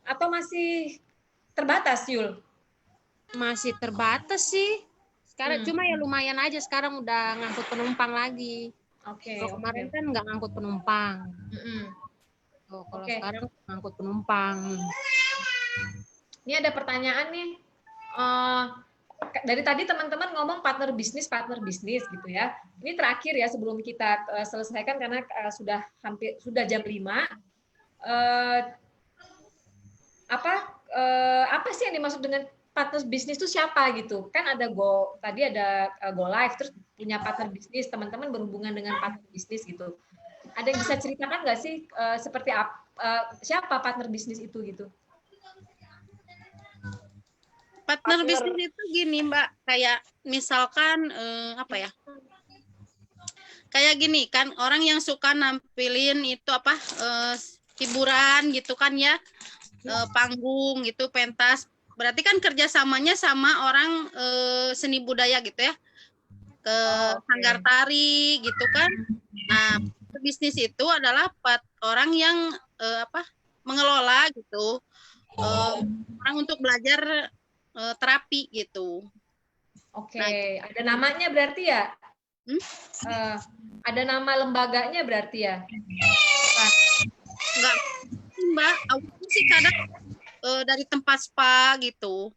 atau masih terbatas, Yul? Masih terbatas sih. Sekarang cuma ya lumayan aja, sekarang udah ngangkut penumpang lagi. Oke. Kemarin kan nggak ngangkut penumpang. Kalau sekarang ngangkut penumpang. Ini ada pertanyaan nih. Dari tadi teman-teman ngomong partner bisnis gitu ya. Ini terakhir ya sebelum kita selesaikan karena sudah jam 5. Apa sih yang dimaksud dengan partner bisnis itu siapa gitu? Kan ada Go Live, terus punya partner bisnis, teman-teman berhubungan dengan partner bisnis gitu. Ada yang bisa ceritakan nggak sih seperti siapa partner bisnis itu gitu? Partner bisnis itu gini Mbak, kayak misalkan kayak gini kan, orang yang suka nampilin itu hiburan gitu kan ya, panggung gitu, pentas, berarti kan kerjasamanya sama orang seni budaya gitu ya, ke sanggar tari gitu kan. Nah, bisnis itu adalah orang yang mengelola gitu, orang untuk belajar terapi gitu. Oke, ada namanya berarti ya? Ada nama lembaganya berarti ya? Enggak, Mbak. Aku sih kadang dari tempat spa gitu.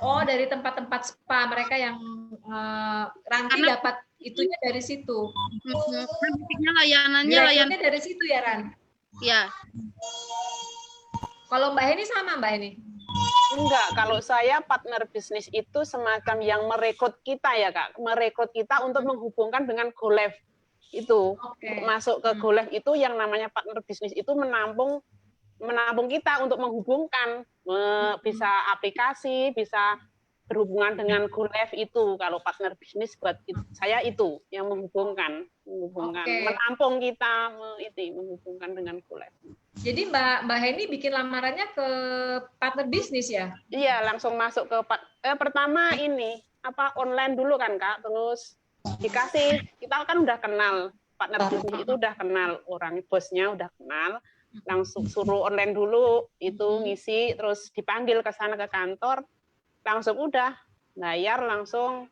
Oh, dari tempat-tempat spa mereka yang Ranti dapat itunya dari situ. Layanannya dari situ ya, Ran? Ya. Kalau Mbak Heni sama Mbak Heni? Enggak, kalau saya partner bisnis itu semacam yang merekrut kita ya Kak, merekrut kita untuk menghubungkan dengan GoLive itu. Masuk ke GoLive itu yang namanya partner bisnis itu menampung kita untuk menghubungkan, bisa aplikasi, bisa berhubungan dengan GoLive itu. Kalau partner bisnis buat saya itu yang menghubungkan, menampung kita, menghubungkan dengan GoLive. Jadi Mbak Heni bikin lamarannya ke partner bisnis ya? Iya, langsung masuk ke pertama ini online dulu kan Kak, terus dikasih, kita kan udah kenal partner bisnis itu, udah kenal orang bosnya, udah kenal, langsung suruh online dulu itu ngisi, terus dipanggil ke sana ke kantor, langsung udah bayar, langsung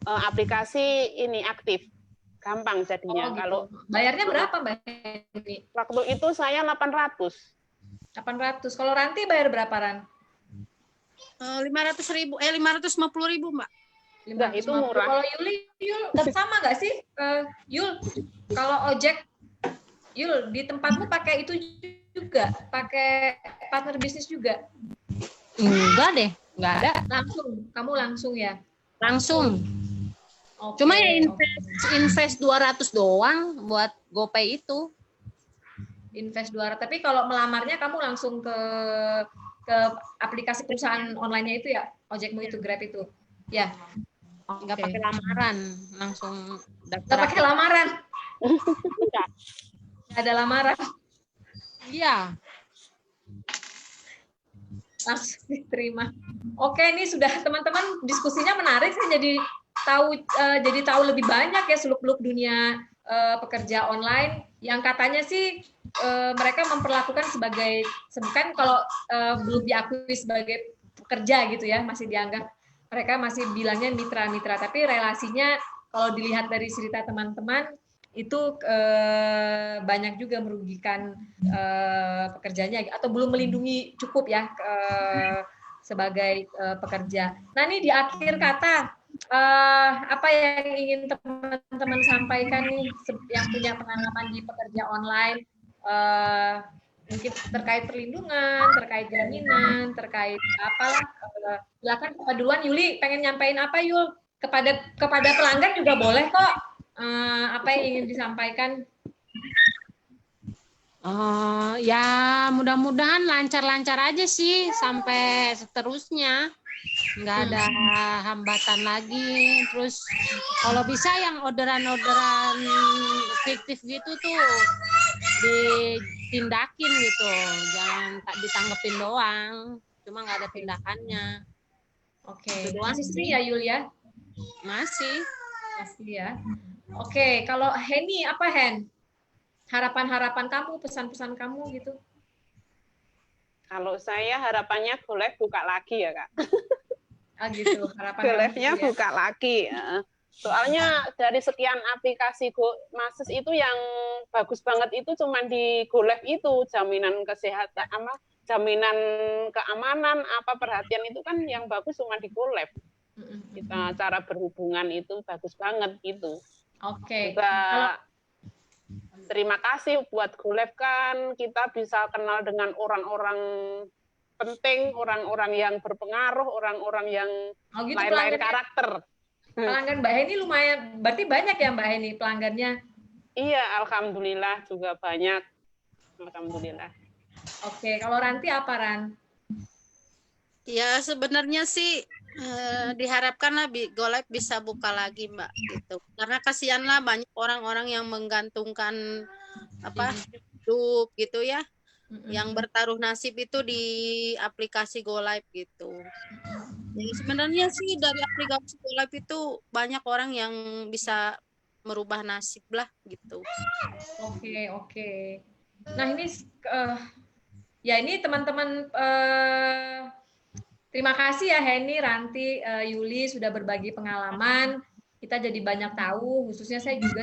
aplikasi ini aktif, gampang jadinya. Gitu. Kalau bayarnya berapa Mbak Heni? Waktu itu saya 800. 800. Kalau Ranti bayar berapa Ran? 500.000, 550.000 Mbak. Enggak, itu murah. Kalau Yul sama nggak sih? Yul, kalau ojek, Yul di tempatmu pakai itu juga, pakai partner bisnis juga? Enggak deh, enggak ada. Kamu langsung ya? Langsung. Okay, Cuma ya invest 200 doang buat GoPay itu. Invest 200. Tapi kalau melamarnya kamu langsung ke aplikasi perusahaan online-nya itu ya, ojekmu itu, Grab itu. Ya. Enggak pakai lamaran, langsung daftar. Enggak pakai lamaran. Enggak ada lamaran. Iya. Langsung diterima. Oke, ini sudah teman-teman diskusinya menarik. Saya jadi tahu lebih banyak ya seluk-beluk dunia pekerja online yang katanya sih mereka memperlakukan sebagai, kan kalau belum diakui sebagai pekerja gitu ya, masih dianggap, mereka masih bilangnya mitra-mitra, tapi relasinya kalau dilihat dari cerita teman-teman itu banyak juga merugikan pekerjanya atau belum melindungi cukup ya sebagai pekerja. Nah, ini di akhir kata apa yang ingin teman-teman sampaikan nih yang punya pengalaman di pekerja online, mungkin terkait perlindungan, terkait jaminan, terkait apalah, silakan duluan. Yuli pengen nyampein apa Yul? Kepada pelanggan juga boleh kok. Apa yang ingin disampaikan? Ya mudah-mudahan lancar-lancar aja sih sampai seterusnya, nggak ada hambatan lagi. Terus kalau bisa yang orderan-orderan fiktif gitu tuh ditindakin gitu, jangan tak ditanggepin doang, cuma nggak ada tindakannya. Oke. Masih sering ya Yul ya? Masih ya. Oke, kalau Heni apa Hen? Harapan-harapan kamu, pesan-pesan kamu gitu? Kalau saya harapannya GoLive buka lagi ya Kak. Gitu, harapan GoLive-nya ya, buka lagi. Soalnya dari sekian aplikasi Mases itu yang bagus banget itu cuma di GoLive itu, jaminan kesehatan, jaminan keamanan, perhatian itu kan yang bagus cuma di GoLive. Kita cara berhubungan itu bagus banget gitu. Oke. Terima kasih buat GoLive, kan kita bisa kenal dengan orang-orang penting, orang-orang yang berpengaruh, orang-orang yang gitu, lain-lain karakter. Pelanggan Mbak Heni lumayan, berarti banyak ya Mbak Heni pelanggannya? Iya, alhamdulillah juga banyak. Alhamdulillah. Oke, kalau Ranti apa Ran? Ya sebenarnya sih diharapkanlah GoLive bisa buka lagi Mbak gitu, karena kasihanlah banyak orang-orang yang menggantungkan hidup gitu ya, yang bertaruh nasib itu di aplikasi GoLive gitu. Jadi sebenarnya sih dari aplikasi GoLive itu banyak orang yang bisa merubah nasib lah gitu. Oke. Nah ini ya ini teman-teman, terima kasih ya Heni, Ranti, Yuli sudah berbagi pengalaman. Kita jadi banyak tahu, khususnya saya juga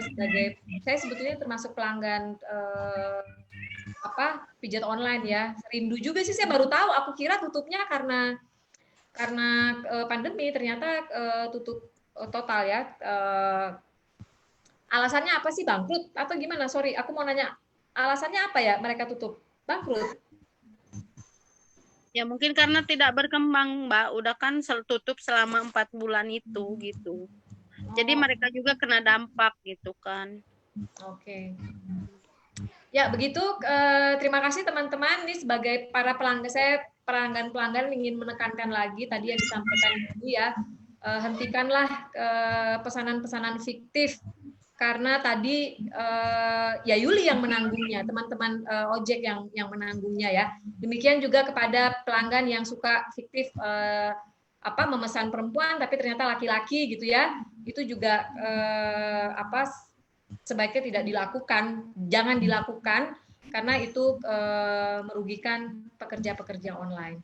saya sebetulnya termasuk pelanggan pijat online ya. Rindu juga sih, saya baru tahu. Aku kira tutupnya karena pandemi, ternyata tutup total ya. Alasannya apa sih, bangkrut atau gimana? Sorry, aku mau nanya alasannya apa ya mereka tutup? Bangkrut? Ya mungkin karena tidak berkembang, Mbak. Udah kan tutup selama 4 bulan itu gitu. Jadi mereka juga kena dampak gitu kan. Oke. Ya, begitu. Terima kasih teman-teman. Ini sebagai para pelanggan, saya pelanggan-pelanggan ingin menekankan lagi tadi yang disampaikan Ibu ya. Hentikanlah pesanan-pesanan fiktif. Karena tadi ya Yuli yang menanggungnya, teman-teman ojek yang menanggungnya ya. Demikian juga kepada pelanggan yang suka fiktif memesan perempuan tapi ternyata laki-laki gitu ya. Itu juga sebaiknya tidak dilakukan, jangan dilakukan karena itu merugikan pekerja-pekerja online.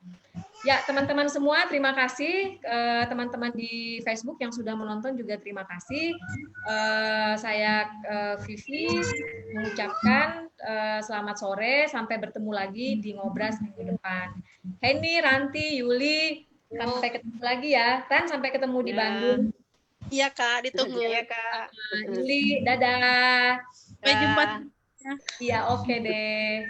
Ya, teman-teman semua, terima kasih. Teman-teman di Facebook yang sudah menonton juga terima kasih. Saya Vivi mengucapkan selamat sore, sampai bertemu lagi di Ngobras minggu depan. Henny, Ranti, Yuli, sampai ketemu lagi ya. Ran, sampai ketemu di Bandung. Iya Kak, ditunggu. Iya Kak. Yuli, dadah. Sampai jumpa. Iya, oke deh.